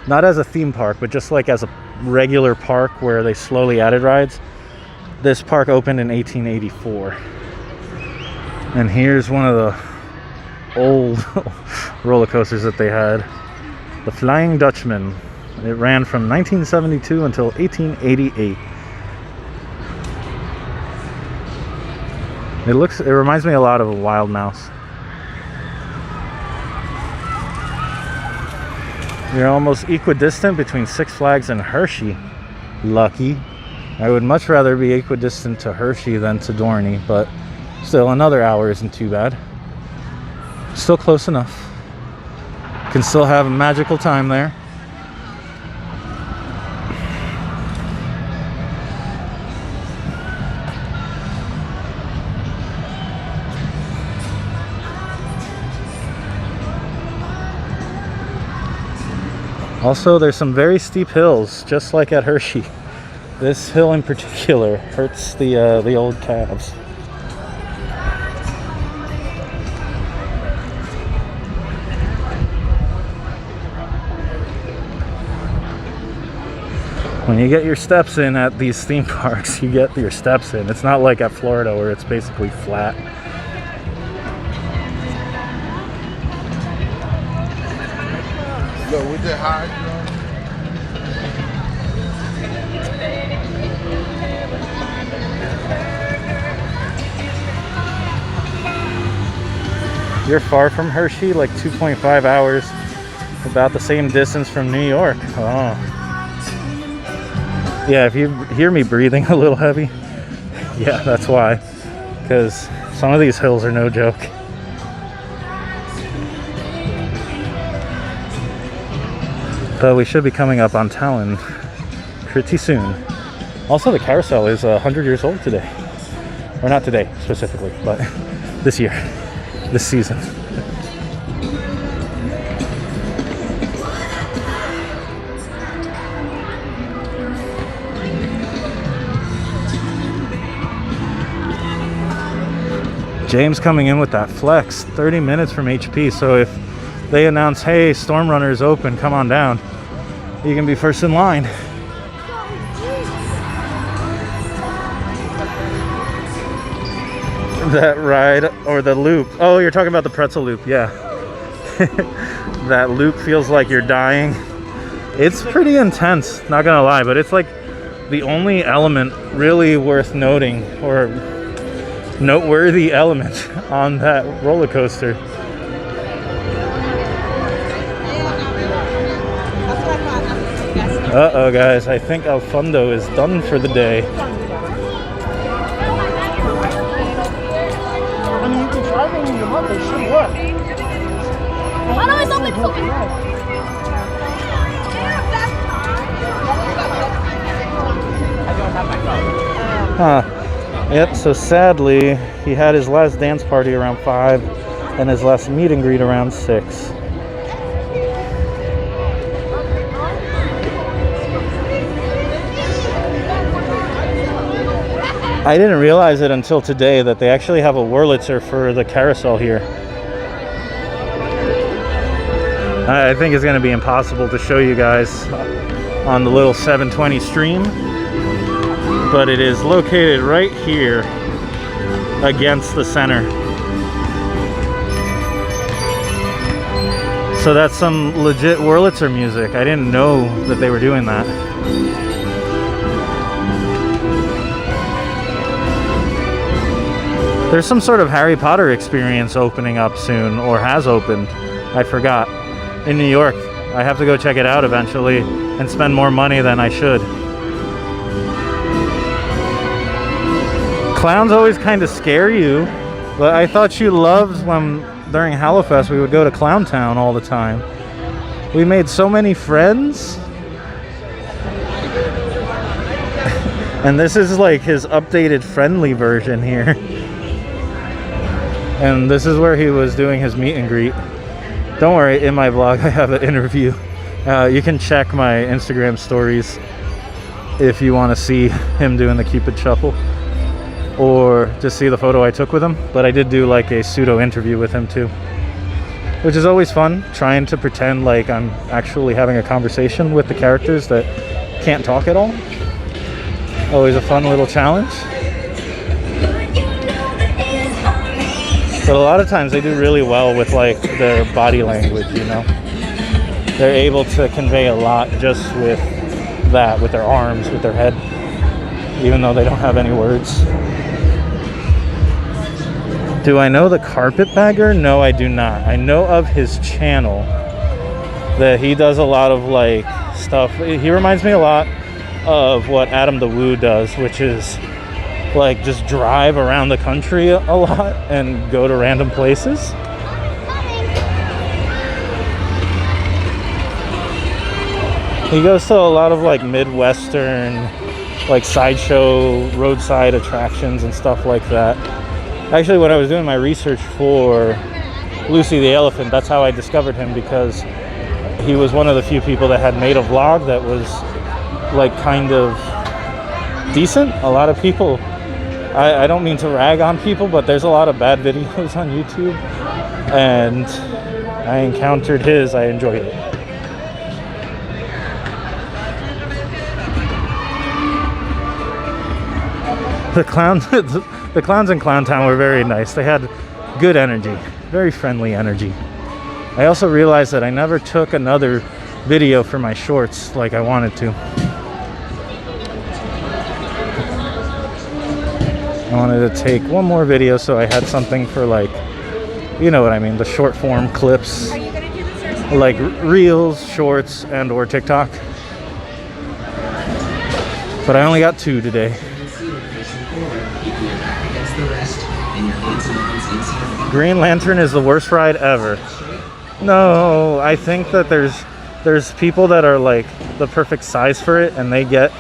not as a theme park, but just like as a regular park where they slowly added rides, this park opened in 1884. And here's one of the old roller coasters that they had, the Flying Dutchman. It ran from 1972 until 1888. It reminds me a lot of a wild mouse. You're almost equidistant between Six Flags and Hershey. Lucky. I would much rather be equidistant to Hershey than to Dorney, but still another hour isn't too bad. Still close enough. Can still have a magical time there. Also, there's some very steep hills, just like at Hershey. This hill in particular hurts the old calves. When you get your steps in at these theme parks, you get your steps in. It's not like at Florida where it's basically flat. Look, with the high You're far from Hershey, like 2.5 hours, about the same distance from New York. Oh. Yeah, if you hear me breathing a little heavy, yeah, that's why. because some of these hills are no joke. But we should be coming up on Talon pretty soon. Also, the carousel is 100 years old today. Or not today specifically, but this year, this season. James coming in with that flex, 30 minutes from HP. So if they announce, hey, Storm Runner is open, come on down, you can be first in line. That ride, or the loop. Oh, you're talking about the pretzel loop, yeah. That loop feels like you're dying. It's pretty intense, not gonna lie, but it's like the only element really worth noting, or noteworthy element on that roller coaster. Uh-oh, guys, I think El Fondo is done for the day. I mean, you can try ringing them up, they should work. Oh no, it's open, it's open. Huh. Yep, so sadly, he had his last dance party around 5 and his last meet and greet around 6. I didn't realize it until today that they actually have a Wurlitzer for the carousel here. I think it's going to be impossible to show you guys on the little 720 stream, but it is located right here against the center. So that's some legit Wurlitzer music. I didn't know that they were doing that. There's some sort of Harry Potter experience opening up soon, or has opened. I forgot. In New York. I have to go check it out eventually and spend more money than I should. Clowns always kind of scare you, but I thought you loved when during Hallowfest we would go to Clown Town all the time. We made so many friends. And this is like his updated friendly version here. And this is where he was doing his meet and greet. Don't worry, in my vlog I have an interview. You can check my Instagram stories if you want to see him doing the Cupid Shuffle, or just see the photo I took with him. But I did do like a pseudo interview with him too, which is always fun, trying to pretend like I'm actually having a conversation with the characters that can't talk at all. Always a fun little challenge. But a lot of times they do really well with like their body language, you know. They're able to convey a lot just with that, with their arms, with their head, even though they don't have any words. Do I know the Carpetbagger? No, I do not. I know of his channel, that he does a lot of like stuff. He reminds me a lot of what Adam the Woo does, which is like just drive around the country a lot and go to random places. He goes to a lot of like Midwestern, like sideshow, roadside attractions and stuff like that. Actually, when I was doing my research for Lucy the Elephant, that's how I discovered him, because he was one of the few people that had made a vlog that was like kind of decent. A lot of people, I don't mean to rag on people, but there's a lot of bad videos on YouTube, and I encountered his. I enjoyed it. The clowns in Clown Town were very nice. They had good energy, very friendly energy. I also realized that I never took another video for my shorts like I wanted to. I wanted to take one more video so I had something for, like, you know what I mean, the short form clips. Are you gonna do this or Like reels, shorts, and or TikTok. But I only got 2 today. Green Lantern is the worst ride ever. No, I think that there's people that are like the perfect size for it and they get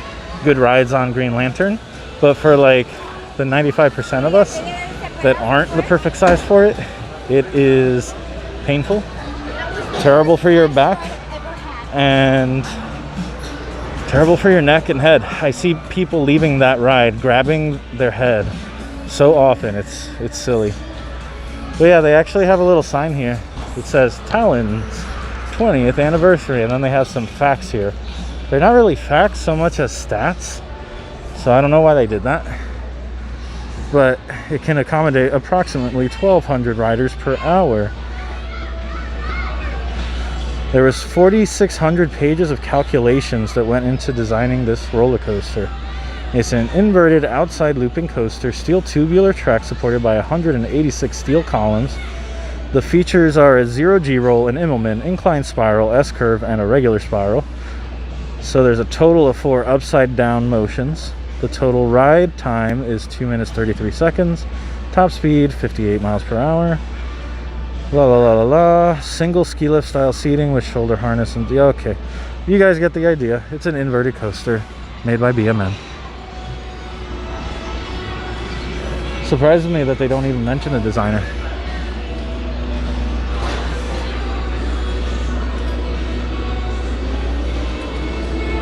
good rides on Green Lantern. But for like the 95% of us that aren't the perfect size for it, it is painful, terrible for your back, and terrible for your neck and head. I see people leaving that ride grabbing their head so often. It's silly. But yeah, they actually have a little sign here. It says Talon's 20th anniversary, and then they have some facts here. They're not really facts so much as stats, so I don't know why they did that. But it can accommodate approximately 1,200 riders per hour. There was 4,600 pages of calculations that went into designing this roller coaster. It's an inverted outside looping coaster, steel tubular track supported by 186 steel columns. The features are a 0G roll, an Immelman, incline spiral, S-curve, and a regular spiral. So there's a total of 4 upside down motions. The total ride time is 2 minutes 33 seconds. Top speed 58 miles per hour. La la la la la. Single ski lift style seating with shoulder harness and okay. You guys get the idea. It's an inverted coaster made by BMN. Surprises me that they don't even mention a designer.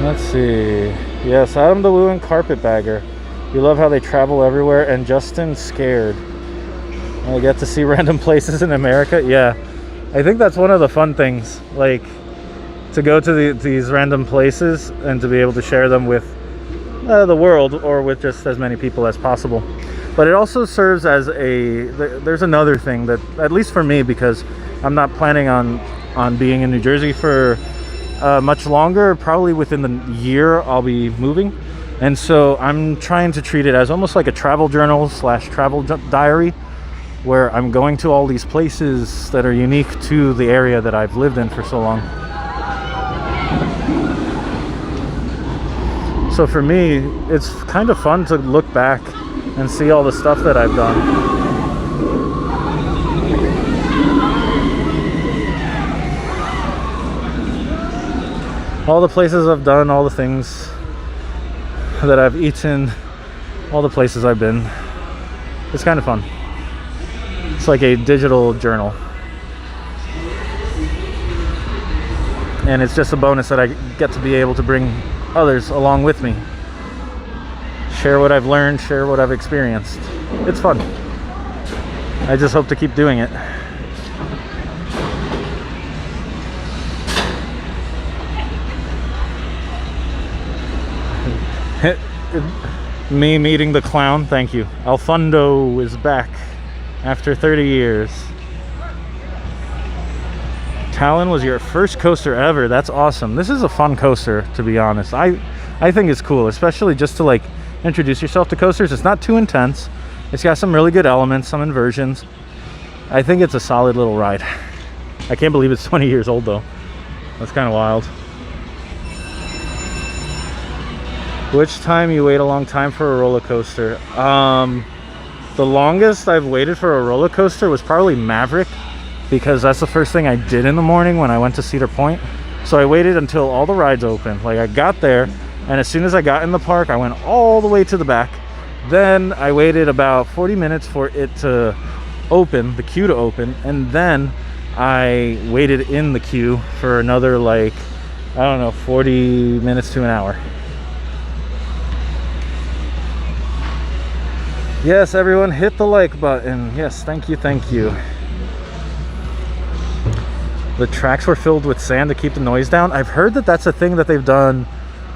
Let's see. Yes, Adam the Woo and Carpetbagger. You love how they travel everywhere, and Justin Scared. I get to see random places in America. Yeah, I think that's one of the fun things, like to go to these random places and to be able to share them with the world, or with just as many people as possible. But it also serves as there's another thing that, at least for me, because I'm not planning on being in New Jersey for much longer. Probably within the year I'll be moving, and so I'm trying to treat it as almost like a travel journal / travel diary, where I'm going to all these places that are unique to the area that I've lived in for so long. So for me, it's kind of fun to look back and see all the stuff that I've done. All the places I've done, all the things that I've eaten, all the places I've been. It's kind of fun. It's like a digital journal. And it's just a bonus that I get to be able to bring others along with me. Share what I've learned, share what I've experienced. It's fun. I just hope to keep doing it. Me meeting the clown, thank you. Alfundo is back after 30 years. Talon was your first coaster ever. That's awesome. This is a fun coaster, to be honest. I think it's cool, especially just to like introduce yourself to coasters. It's not too intense. It's got some really good elements, some inversions. I think it's a solid little ride. I can't believe it's 20 years old though. That's kind of wild. Which time you wait a long time for a roller coaster? The longest I've waited for a roller coaster was probably Maverick, because that's the first thing I did in the morning when I went to Cedar Point. So I waited until all the rides opened. Like, I got there, and as soon as I got in the park, I went all the way to the back. Then I waited about 40 minutes for it to open, the queue to open, and then I waited in the queue for another, like, I don't know, 40 minutes to an hour. Yes, everyone, hit the like button. Yes, thank you, thank you. The tracks were filled with sand to keep the noise down. I've heard that that's a thing that they've done.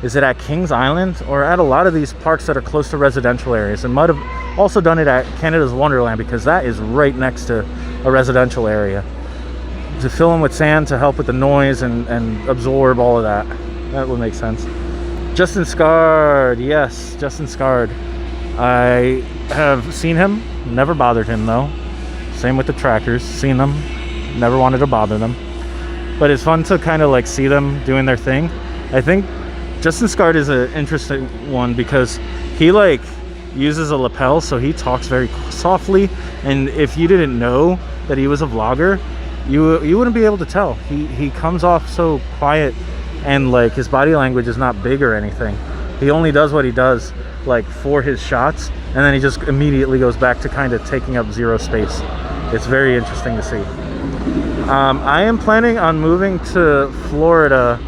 Is it at Kings Island or at a lot of these parks that are close to residential areas? And might have also done it at Canada's Wonderland, because that is right next to a residential area. To fill them with sand to help with the noise and absorb all of that. That would make sense. Justin Scard, yes, Justin Scard. I have seen him, never bothered him though. Same with the trackers, seen them, never wanted to bother them. But it's fun to kind of like see them doing their thing. I think Justin Scard is an interesting one because he like uses a lapel, so he talks very softly. And if you didn't know that he was a vlogger, you wouldn't be able to tell. He comes off so quiet, and like his body language is not big or anything. He only does what he does like for his shots, and then he just immediately goes back to kind of taking up zero space. It's very interesting to see. I am planning on moving to Florida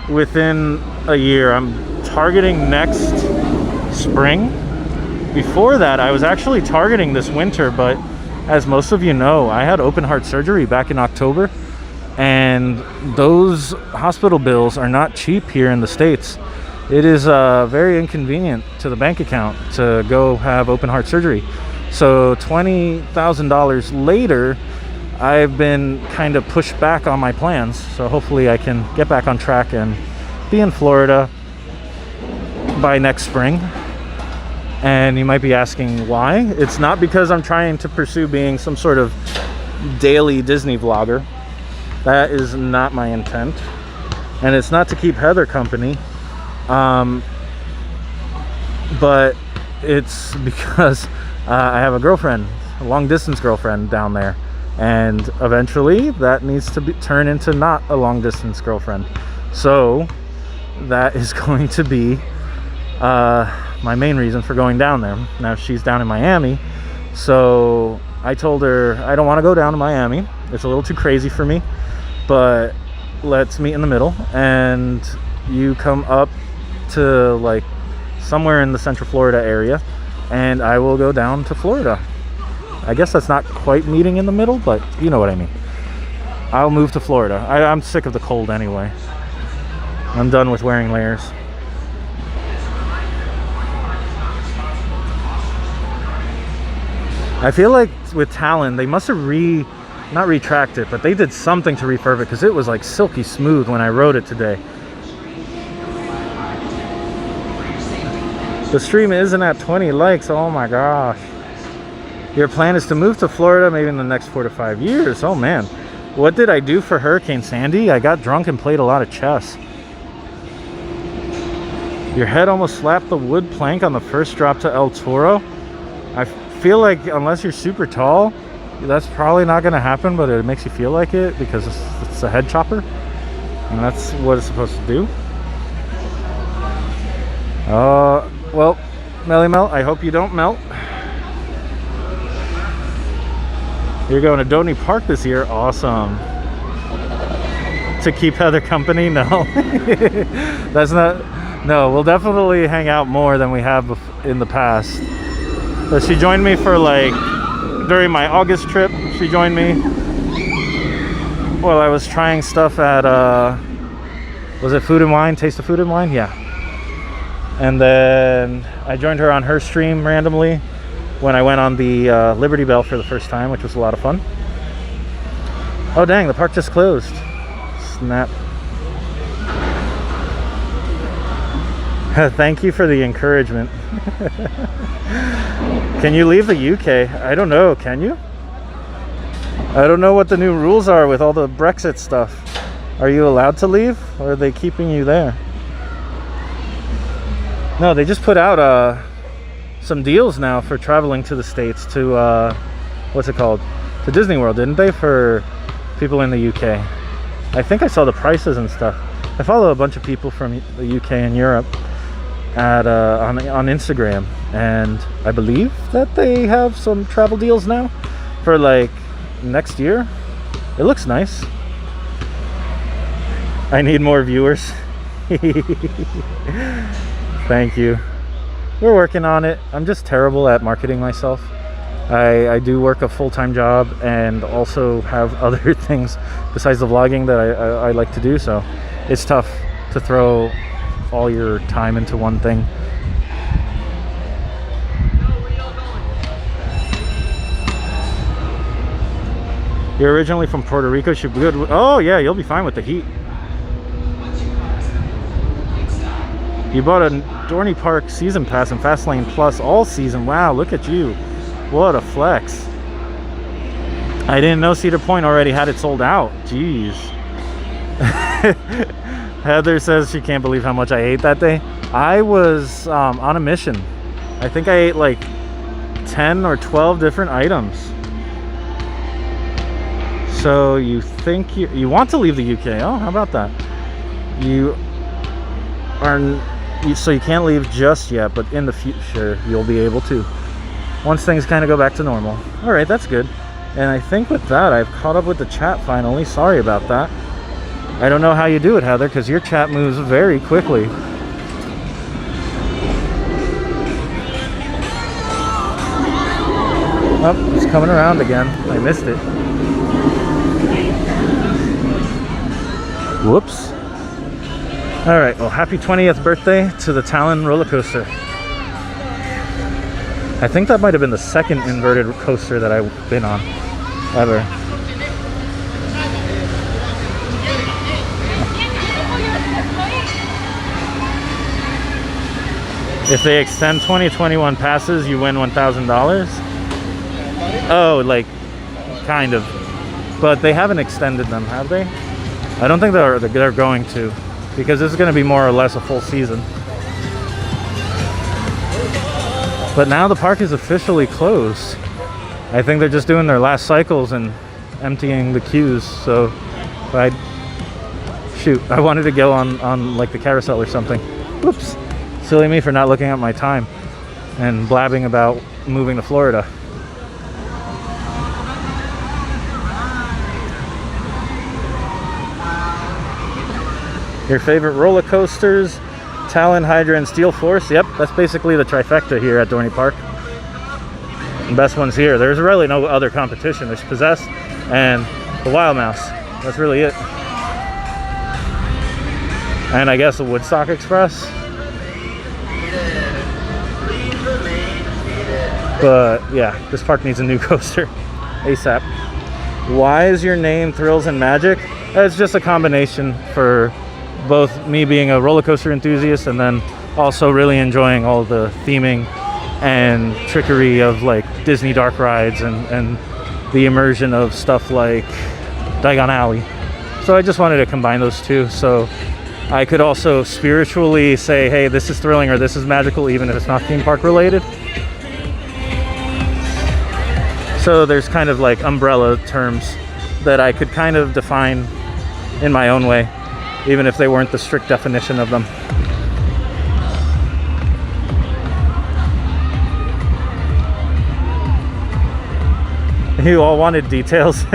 within a year. I'm targeting next spring. Before that, I was actually targeting this winter, but as most of you know, I had open heart surgery back in October, and those hospital bills are not cheap here in the States. It is very inconvenient to the bank account to go have open heart surgery. So $20,000 later, I've been kind of pushed back on my plans. So hopefully I can get back on track and be in Florida by next spring. And you might be asking why. It's not because I'm trying to pursue being some sort of daily Disney vlogger. That is not my intent. And it's not to keep Heather company. But it's because I have a girlfriend, a long distance girlfriend down there, and eventually that needs to turn into not a long distance girlfriend. So that is going to be my main reason for going down there. Now she's down in Miami, so I told her I don't want to go down to Miami. It's a little too crazy for me, but let's meet in the middle, and you come up to like somewhere in the Central Florida area, and I will go down to Florida. I guess that's not quite meeting in the middle, but you know what I mean. I'll move to Florida. I'm sick of the cold anyway. I'm done with wearing layers. I feel like with Talon, they must have not retracted, but they did something to refurb it, because it was like silky smooth when I rode it today. The stream isn't at 20 likes. Oh my gosh. Your plan is to move to Florida maybe in the next 4 to 5 years. Oh man. What did I do for Hurricane Sandy? I got drunk and played a lot of chess. Your head almost slapped the wood plank on the first drop to El Toro. I feel like unless you're super tall, that's probably not going to happen, but it makes you feel like it because it's a head chopper. And that's what it's supposed to do. Well, Melly Melt, I hope you don't melt. You're going to Dorney Park this year. Awesome. To keep Heather company? No. That's not... No, we'll definitely hang out more than we have in the past. But she joined me for like... During my August trip, she joined me. Well, I was trying stuff at... was it Food and Wine? Taste of Food and Wine? Yeah. And then I joined her on her stream randomly when I went on the Liberty Bell for the first time, which was a lot of fun. Oh dang, the park just closed. Snap. Thank you for the encouragement. Can you leave the UK? I don't know, can you? I don't know what the new rules are with all the Brexit stuff. Are you allowed to leave, or are they keeping you there? No, they just put out some deals now for traveling to the States to, what's it called? To Disney World, didn't they? For people in the UK. I think I saw the prices and stuff. I follow a bunch of people from the UK and Europe at on Instagram, and I believe that they have some travel deals now for like next year. It looks nice. I need more viewers. Thank you. We're working on it. I'm just terrible at marketing myself. I do work a full-time job and also have other things besides the vlogging that I like to do, so it's tough to throw all your time into one thing. You're originally from Puerto Rico. Should be good. Oh yeah, you'll be fine with the heat. You bought a Dorney Park season pass and Fastlane Plus all season. Wow, look at you. What a flex. I didn't know Cedar Point already had it sold out. Jeez. Heather says she can't believe how much I ate that day. I was on a mission. I think I ate like 10 or 12 different items. So you think you want to leave the UK? Oh, how about that? So you can't leave just yet, but in the future you'll be able to, once things kind of go back to normal. All right, that's good. And I think with that, I've caught up with the chat finally. Sorry about that. I don't know how you do it, Heather, because your chat moves very quickly. Oh, it's coming around again. I missed it. Whoops. All right, well, happy 20th birthday to the Talon roller coaster. I think that might have been the second inverted coaster that I've been on ever. If they extend 2021 passes, you win $1,000. Oh, like, kind of. But they haven't extended them, have they? I don't think they're going to, because this is going to be more or less a full season. But now the park is officially closed. I think they're just doing their last cycles and emptying the queues. So I wanted to go on like the carousel or something. Whoops. Silly me for not looking at my time and blabbing about moving to Florida. Your favorite roller coasters? Talon, Hydra, and Steel Force. Yep, that's basically the trifecta here at Dorney Park. The best ones here. There's really no other competition. There's Possessed and the Wild Mouse. That's really it. And I guess the Woodstock Express. But yeah, this park needs a new coaster ASAP. Why is your name Thrills and Magic? It's just a combination for both me being a roller coaster enthusiast and then also really enjoying all the theming and trickery of like Disney dark rides and the immersion of stuff like Diagon Alley. So I just wanted to combine those two, so I could also spiritually say, hey, this is thrilling or this is magical, even if it's not theme park related. So there's kind of like umbrella terms that I could kind of define in my own way, even if they weren't the strict definition of them. You all wanted details.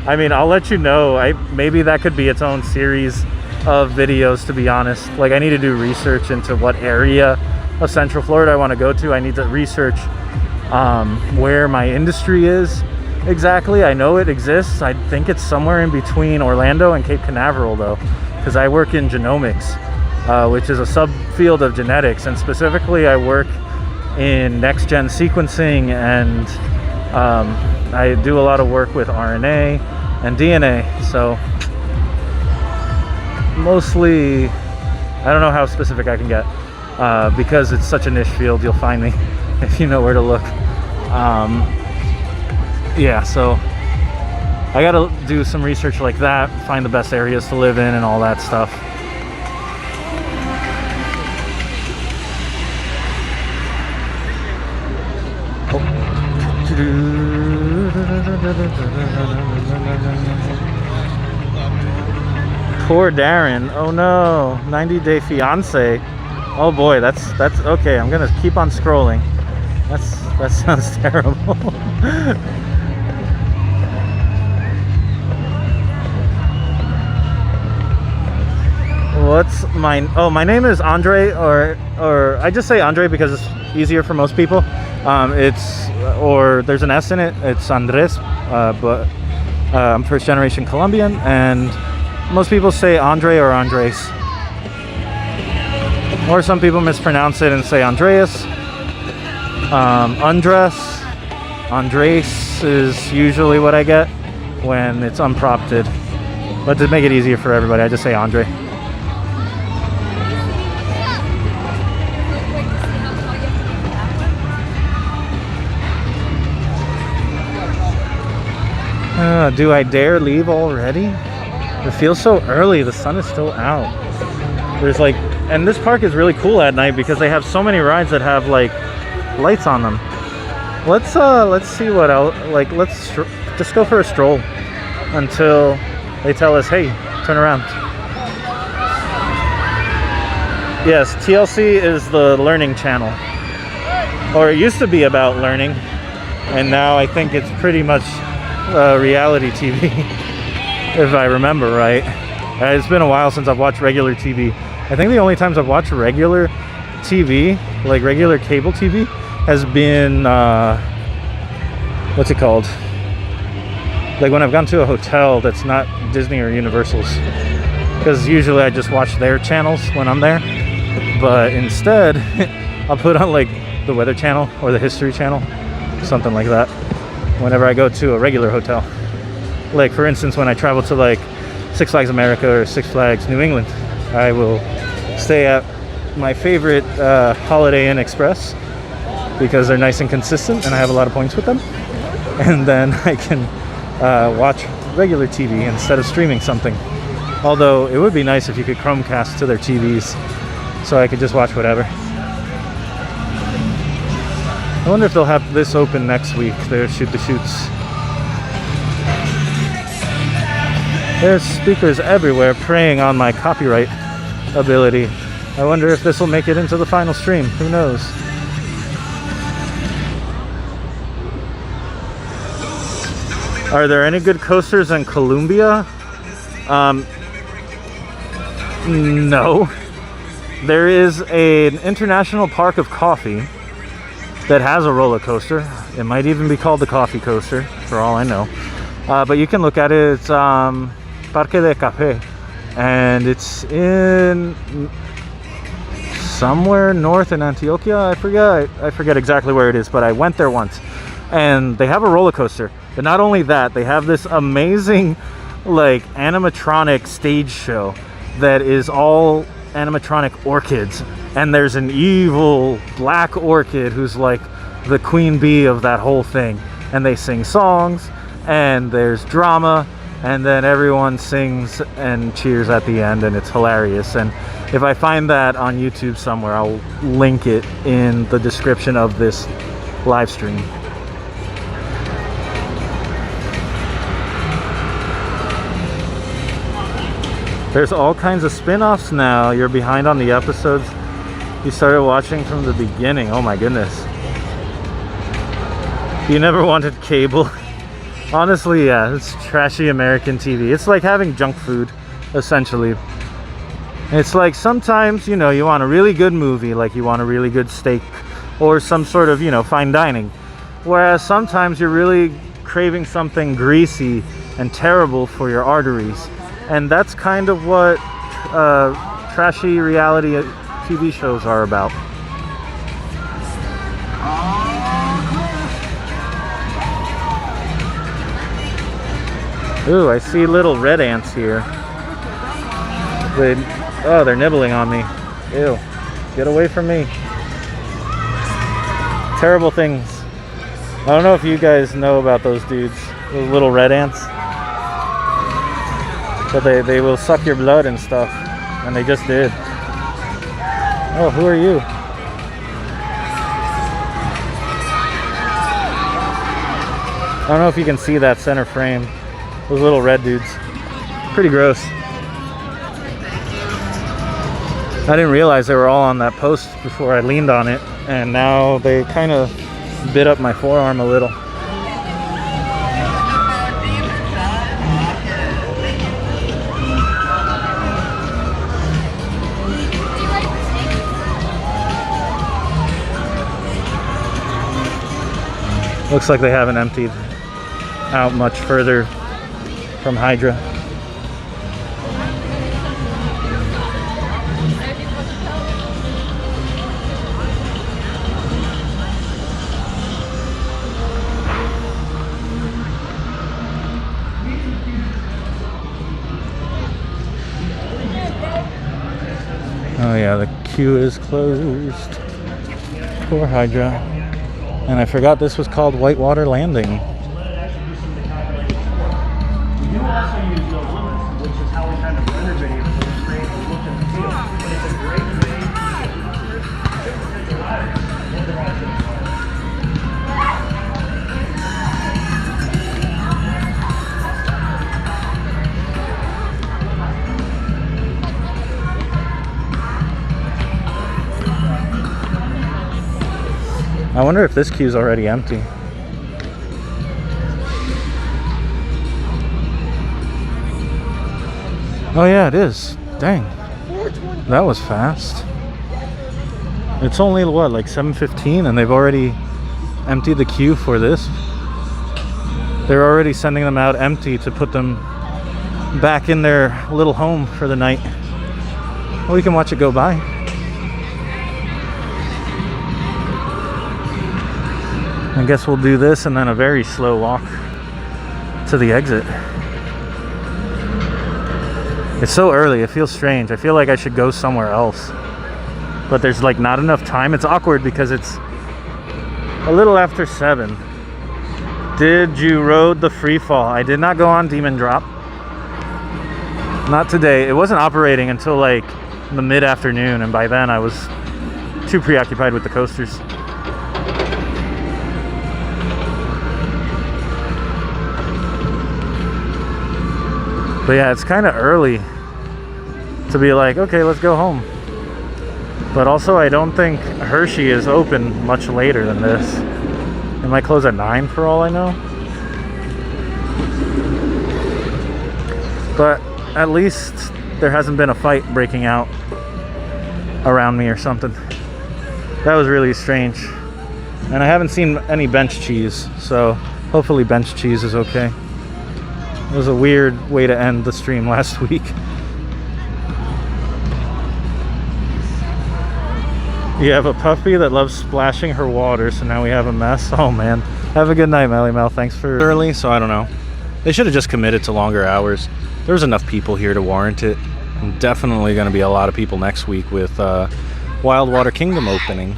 I mean, I'll let you know. Maybe that could be its own series of videos, to be honest. Like, I need to do research into what area of Central Florida I want to go to. I need to research where my industry is exactly. I know it exists. I think it's somewhere in between Orlando and Cape Canaveral, though, because I work in genomics, which is a subfield of genetics, and specifically I work in next-gen sequencing, and I do a lot of work with RNA and DNA. So mostly, I don't know how specific I can get, because it's such a niche field. You'll find me if you know where to look. Yeah, so I gotta do some research like that, find the best areas to live in and all that stuff. Poor Darren. Oh no, 90 Day Fiance. Oh boy, that's okay. I'm gonna keep on scrolling. That sounds terrible. What's mine? Oh, my name is Andre, or I just say Andre because it's easier for most people. Or there's an S in it. It's Andres, but I'm first generation Colombian, and most people say Andre or Andres. Or some people mispronounce it and say Andreas. Andres is usually what I get when it's unprompted. But to make it easier for everybody, I just say Andre. Do I dare leave already? It feels so early. The sun is still out. There's like, and this park is really cool at night because they have so many rides that have like lights on them. Let's see what else. Like, let's just go for a stroll until they tell us, hey, turn around. Yes, TLC is the learning channel, or it used to be about learning, and now I think it's pretty much reality TV, if I remember right. It's been a while since I've watched regular TV. I think the only times I've watched regular TV, like regular cable TV, has been what's it called? Like when I've gone to a hotel that's not Disney or Universal's, because usually I just watch their channels when I'm there. But instead, I'll put on like the Weather Channel or the History Channel, something like that, whenever I go to a regular hotel. Like for instance, when I travel to like Six Flags America or Six Flags New England, I will stay at my favorite Holiday Inn Express because they're nice and consistent and I have a lot of points with them. And then I can watch regular TV instead of streaming something. Although it would be nice if you could Chromecast to their TVs so I could just watch whatever. I wonder if they'll have this open next week, their Shoot the Shoots. There's speakers everywhere preying on my copyright ability. I wonder if this will make it into the final stream. Who knows? Are there any good coasters in Colombia? No. There is an international park of coffee that has a roller coaster. It might even be called the Coffee Coaster, for all I know. But you can look at it. It's Parque de Café, and it's in somewhere north in Antioquia. I forget exactly where it is, but I went there once, and they have a roller coaster. But not only that, they have this amazing like animatronic stage show that is all animatronic orchids, and there's an evil black orchid who's like the queen bee of that whole thing, and they sing songs and there's drama, and then everyone sings and cheers at the end, and it's hilarious. And if I find that on YouTube somewhere, I'll link it in the description of this live stream. There's all kinds of spin-offs now. You're behind on the episodes you started watching from the beginning. Oh my goodness. You never wanted cable? Honestly, yeah, it's trashy American TV. It's like having junk food, essentially. It's like sometimes, you know, you want a really good movie, like you want a really good steak or some sort of, you know, fine dining. Whereas sometimes you're really craving something greasy and terrible for your arteries. And that's kind of what trashy reality TV shows are about. Ooh, I see little red ants here. They're nibbling on me. Ew. Get away from me. Terrible things. I don't know if you guys know about those dudes, those little red ants. But they will suck your blood and stuff. And they just did. Oh, who are you? I don't know if you can see that center frame. Those little red dudes. Pretty gross. I didn't realize they were all on that post before I leaned on it. And now they kind of bit up my forearm a little. Looks like they haven't emptied out much further from Hydra. Oh yeah, the queue is closed for Hydra. And I forgot this was called Whitewater Landing. You also use no limits, which is how we kind of render videos so it's great to look at the field. But it's a great way to I wonder if this queue's already empty. Oh yeah, it is. Dang. That was fast. It's only what, like 7:15, and they've already emptied the queue for this. They're already sending them out empty to put them back in their little home for the night. Well, we can watch it go by. I guess we'll do this and then a very slow walk to the exit. It's so early, it feels strange. I feel like I should go somewhere else, but there's like not enough time. It's awkward because it's a little after 7. Did you rode the free fall? I did not go on Demon Drop. Not today. It wasn't operating until like the mid-afternoon, and by then I was too preoccupied with the coasters. But yeah, it's kind of early to be like, okay, let's go home. But also, I don't think Hershey is open much later than this. It might close at 9 for all I know. But at least there hasn't been a fight breaking out around me or something. That was really strange. And I haven't seen any bench cheese, so hopefully bench cheese is okay. It was a weird way to end the stream last week. You have a puppy that loves splashing her water, so now we have a mess. Oh man. Have a good night, Melly Mel. Thanks for early, so I don't know. They should have just committed to longer hours. There was enough people here to warrant it. And definitely going to be a lot of people next week with Wild Water Kingdom opening.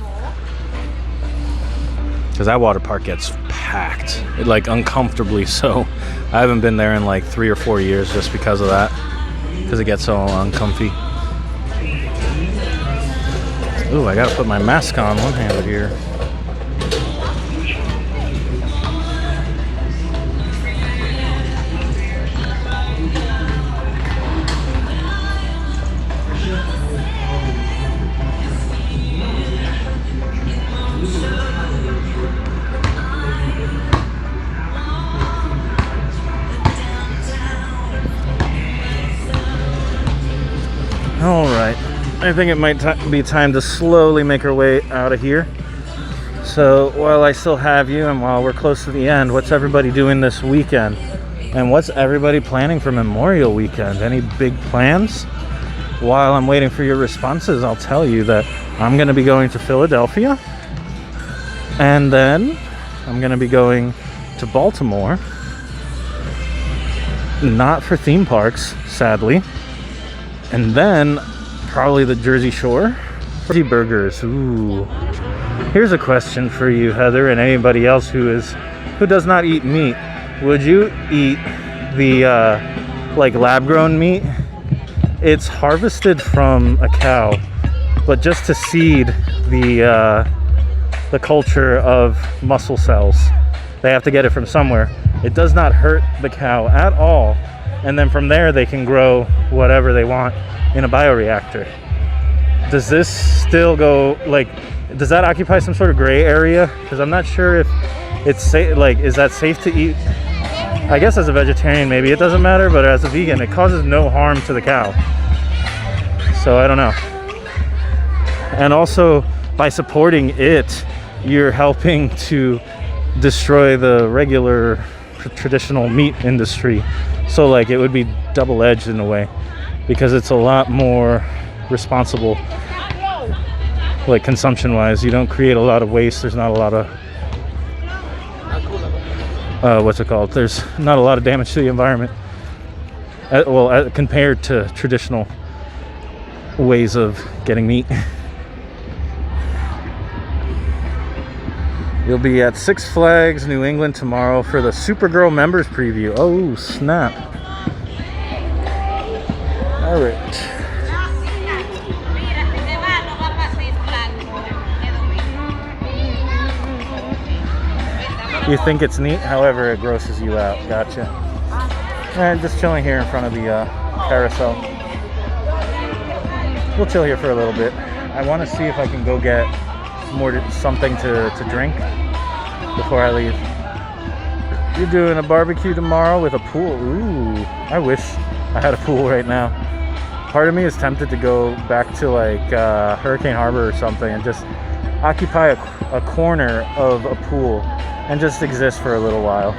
Because that water park gets packed. Like uncomfortably so. I haven't been there in like 3 or 4 years just because of that. Because it gets so uncomfy. Ooh, I gotta put my mask on one-handed here. All right. I think it might be time to slowly make our way out of here. So while I still have you and while we're close to the end, what's everybody doing this weekend? And what's everybody planning for Memorial Weekend? Any big plans? While I'm waiting for your responses, I'll tell you that I'm going to be going to Philadelphia. And then I'm going to be going to Baltimore. Not for theme parks, sadly. And then probably the Jersey Shore. Jersey burgers. Ooh. Here's a question for you, Heather, and anybody else who does not eat meat. Would you eat the like lab-grown meat? It's harvested from a cow, but just to seed the culture of muscle cells. They have to get it from somewhere. It does not hurt the cow at all. And then from there they can grow whatever they want in a bioreactor. Does this still go, like, does that occupy some sort of gray area? Because I'm not sure if it's safe, like, is that safe to eat? I guess as a vegetarian maybe it doesn't matter, but as a vegan it causes no harm to the cow. So I don't know. And also by supporting it, you're helping to destroy the regular traditional meat industry. So like it would be double-edged in a way, because it's a lot more responsible, like consumption-wise. You don't create a lot of waste. There's not a lot of what's it called? There's not a lot of damage to the environment. Compared to traditional ways of getting meat. You'll be at Six Flags New England tomorrow for the Supergirl members preview. Oh, snap. All right. You think it's neat, however it grosses you out. Gotcha. All right, just chilling here in front of the carousel. We'll chill here for a little bit. I want to see if I can go get something to drink before I leave. You're doing a barbecue tomorrow with a pool. Ooh, I wish I had a pool right now. Part of me is tempted to go back to like Hurricane Harbor or something and just occupy a corner of a pool and just exist for a little while.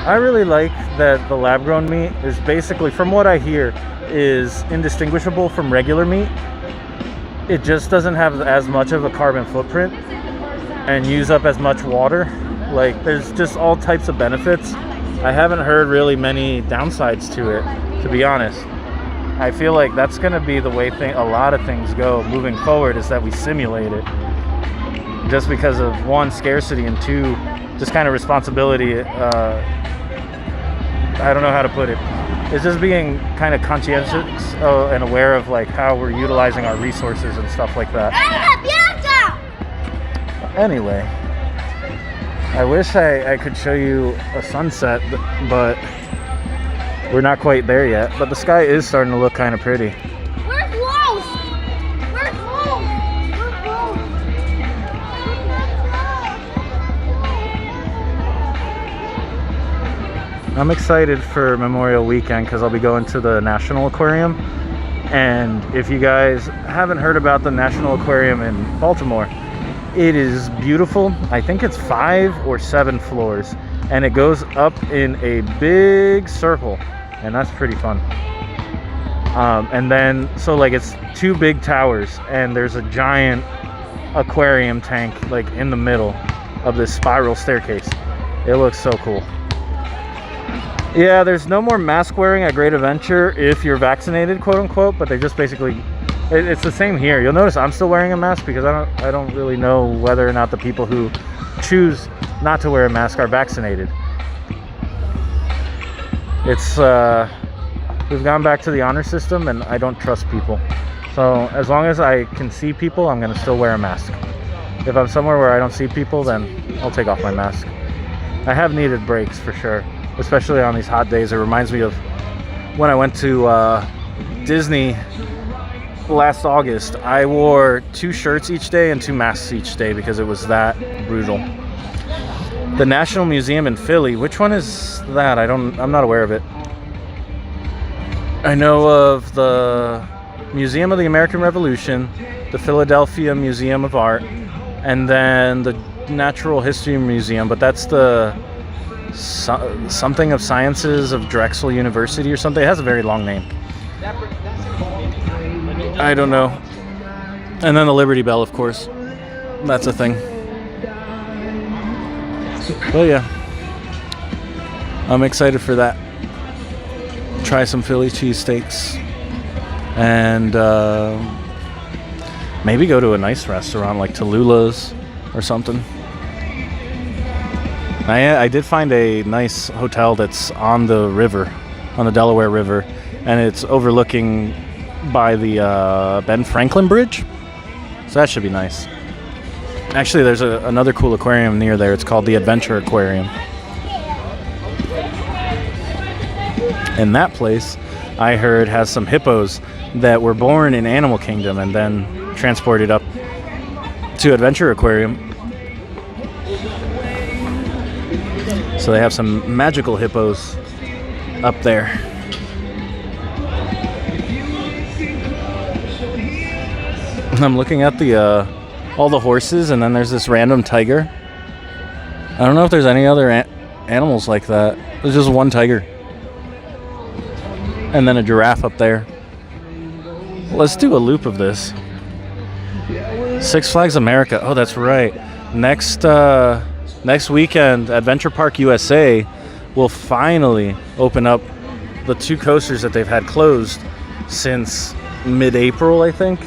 I really like that the lab-grown meat is basically, from what I hear, is indistinguishable from regular meat. It just doesn't have as much of a carbon footprint and use up as much water. Like, there's just all types of benefits. I haven't heard really many downsides to it, to be honest. I feel like that's going to be the way a lot of things go moving forward, is that we simulate it. Just because of, one, scarcity, and two, just kind of responsibility. I don't know how to put it. It's just being kind of conscientious and aware of like how we're utilizing our resources and stuff like that. Anyway, I wish I could show you a sunset, but we're not quite there yet. But the sky is starting to look kind of pretty. We're close. We're close. We're close. I'm excited for Memorial Weekend because I'll be going to the National Aquarium. And if you guys haven't heard about the National Aquarium in Baltimore, it is beautiful. I think it's 5 or 7 floors, and it goes up in a big circle, and that's pretty fun. And then, so like, it's 2 big towers, and there's a giant aquarium tank like in the middle of this spiral staircase. It looks so cool. Yeah, there's no more mask wearing at Great Adventure if you're vaccinated, quote unquote, but they just basically, it's the same here. You'll notice I'm still wearing a mask because I don't really know whether or not the people who choose not to wear a mask are vaccinated. It's we've gone back to the honor system, and I don't trust people. So as long as I can see people, I'm gonna still wear a mask. If I'm somewhere where I don't see people, then I'll take off my mask. I have needed breaks for sure, especially on these hot days. It reminds me of when I went to Disney last August. I wore 2 shirts each day and 2 masks each day because it was that brutal. The National Museum in Philly, which one is that? I'm not aware of it. I know of the Museum of the American Revolution, the Philadelphia Museum of Art, and then the Natural History Museum, but that's the something of Sciences of Drexel University or something. It has a very long name. I don't know. And then the Liberty Bell, of course. That's a thing. But yeah, I'm excited for that. Try some Philly cheesesteaks. And maybe go to a nice restaurant like Tallulah's or something. I did find a nice hotel that's on the river, on the Delaware River, and it's overlooking by the Ben Franklin Bridge, so that should be nice. Actually, there's another cool aquarium near there. It's called the Adventure Aquarium, and that place, I heard, has some hippos that were born in Animal Kingdom and then transported up to Adventure Aquarium. So they have some magical hippos up there. I'm looking at the all the horses, and then there's this random tiger. I don't know if there's any other animals like that. There's just one tiger. And then a giraffe up there. Let's do a loop of this. Six Flags America. Oh, that's right. Next weekend, Adventure Park USA will finally open up the 2 coasters that they've had closed since mid-April, I think.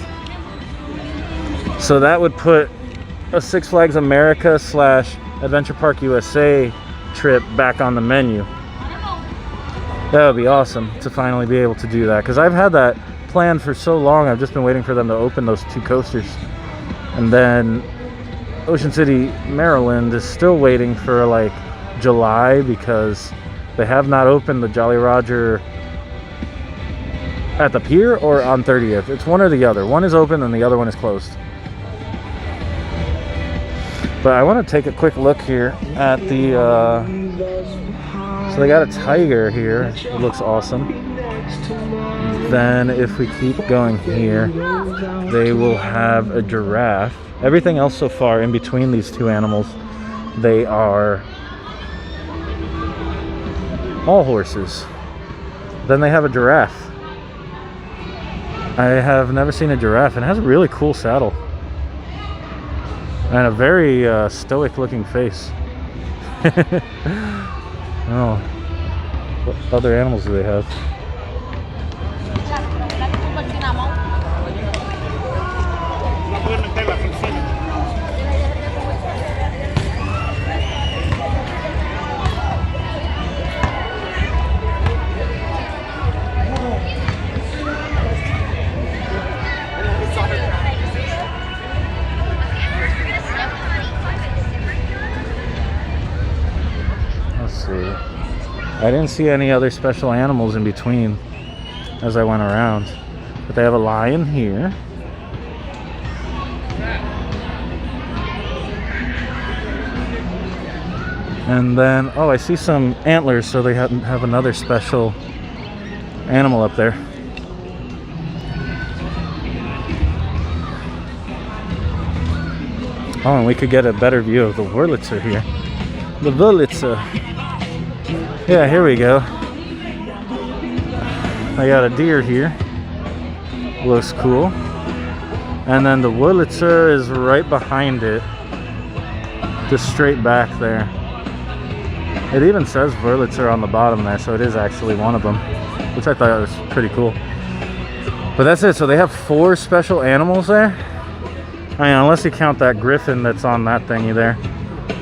So that would put a Six Flags America / Adventure Park USA trip back on the menu. That would be awesome to finally be able to do that, because I've had that planned for so long. I've just been waiting for them to open those 2 coasters. And then Ocean City, Maryland is still waiting for like July, because they have not opened the Jolly Roger at the pier or on 30th. It's one or the other. One is open and the other one is closed. But I want to take a quick look here at the, so they got a tiger here. It looks awesome. Then if we keep going here, they will have a giraffe. Everything else so far in between these two animals, they are all horses. Then they have a giraffe. I have never seen a giraffe, and it has a really cool saddle. And a very stoic looking face. Oh, what other animals do they have? I didn't see any other special animals in between as I went around, but they have a lion here. And then, oh, I see some antlers, so they have another special animal up there. Oh, and we could get a better view of the Wurlitzer here. The Wurlitzer. Yeah, here we go. I got a deer here. Looks cool. And then the Wurlitzer is right behind it. Just straight back there. It even says Wurlitzer on the bottom there, so it is actually one of them, which I thought was pretty cool. But that's it. So they have 4 special animals there. I mean, unless you count that griffin that's on that thingy there.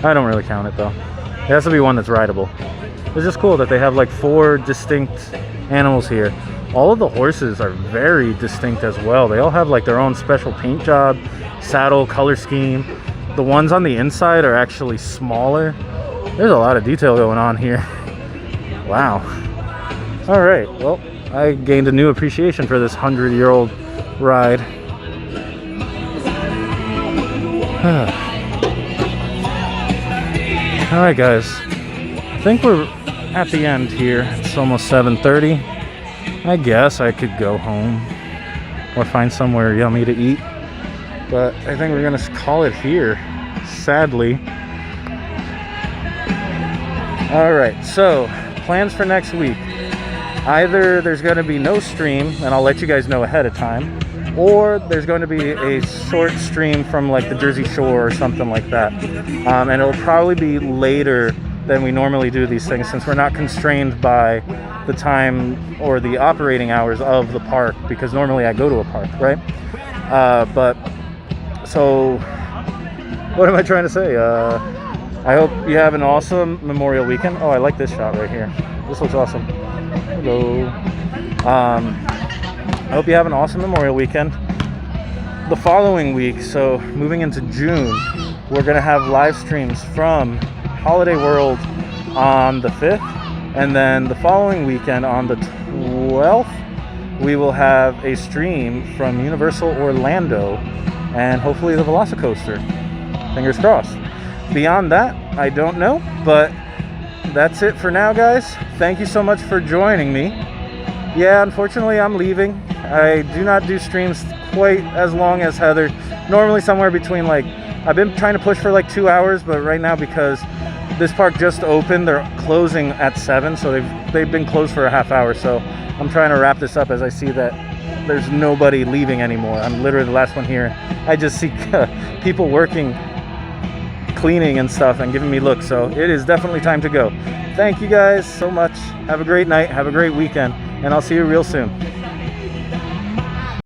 I don't really count it though. It has to be one that's rideable. It's just cool that they have like 4 distinct animals here. All of the horses are very distinct as well. They all have like their own special paint job, saddle, color scheme. The ones on the inside are actually smaller. There's a lot of detail going on here. Wow. All right, well, I gained a new appreciation for this 100-year-old ride. All right, guys. I think we're at the end here. It's almost 7:30. I guess I could go home or find somewhere yummy to eat. But I think we're gonna call it here, sadly. All right, so plans for next week. Either there's gonna be no stream, and I'll let you guys know ahead of time, or there's going to be a short stream from like the Jersey Shore or something like that. And it'll probably be later than we normally do these things, since we're not constrained by the time or the operating hours of the park, because normally I go to a park, right? But so what am I trying to say? I hope you have an awesome Memorial Weekend. Oh, I like this shot right here. This looks awesome. Hello. I hope you have an awesome Memorial Weekend. The following week, so moving into June, we're gonna have live streams from Holiday World on the 5th, and then the following weekend on the 12th, we will have a stream from Universal Orlando and hopefully the Velocicoaster. Fingers crossed. Beyond that, I don't know, but that's it for now, guys. Thank you so much for joining me. Yeah, unfortunately, I'm leaving. I do not do streams quite as long as Heather. Normally somewhere between like, I've been trying to push for like 2 hours, but right now because this park just opened, they're closing at 7, so they've been closed for a half hour. So I'm trying to wrap this up as I see that there's nobody leaving anymore. I'm literally the last one here. I just see people working, cleaning and stuff, and giving me looks. So it is definitely time to go. Thank you guys so much. Have a great night. Have a great weekend, and I'll see you real soon.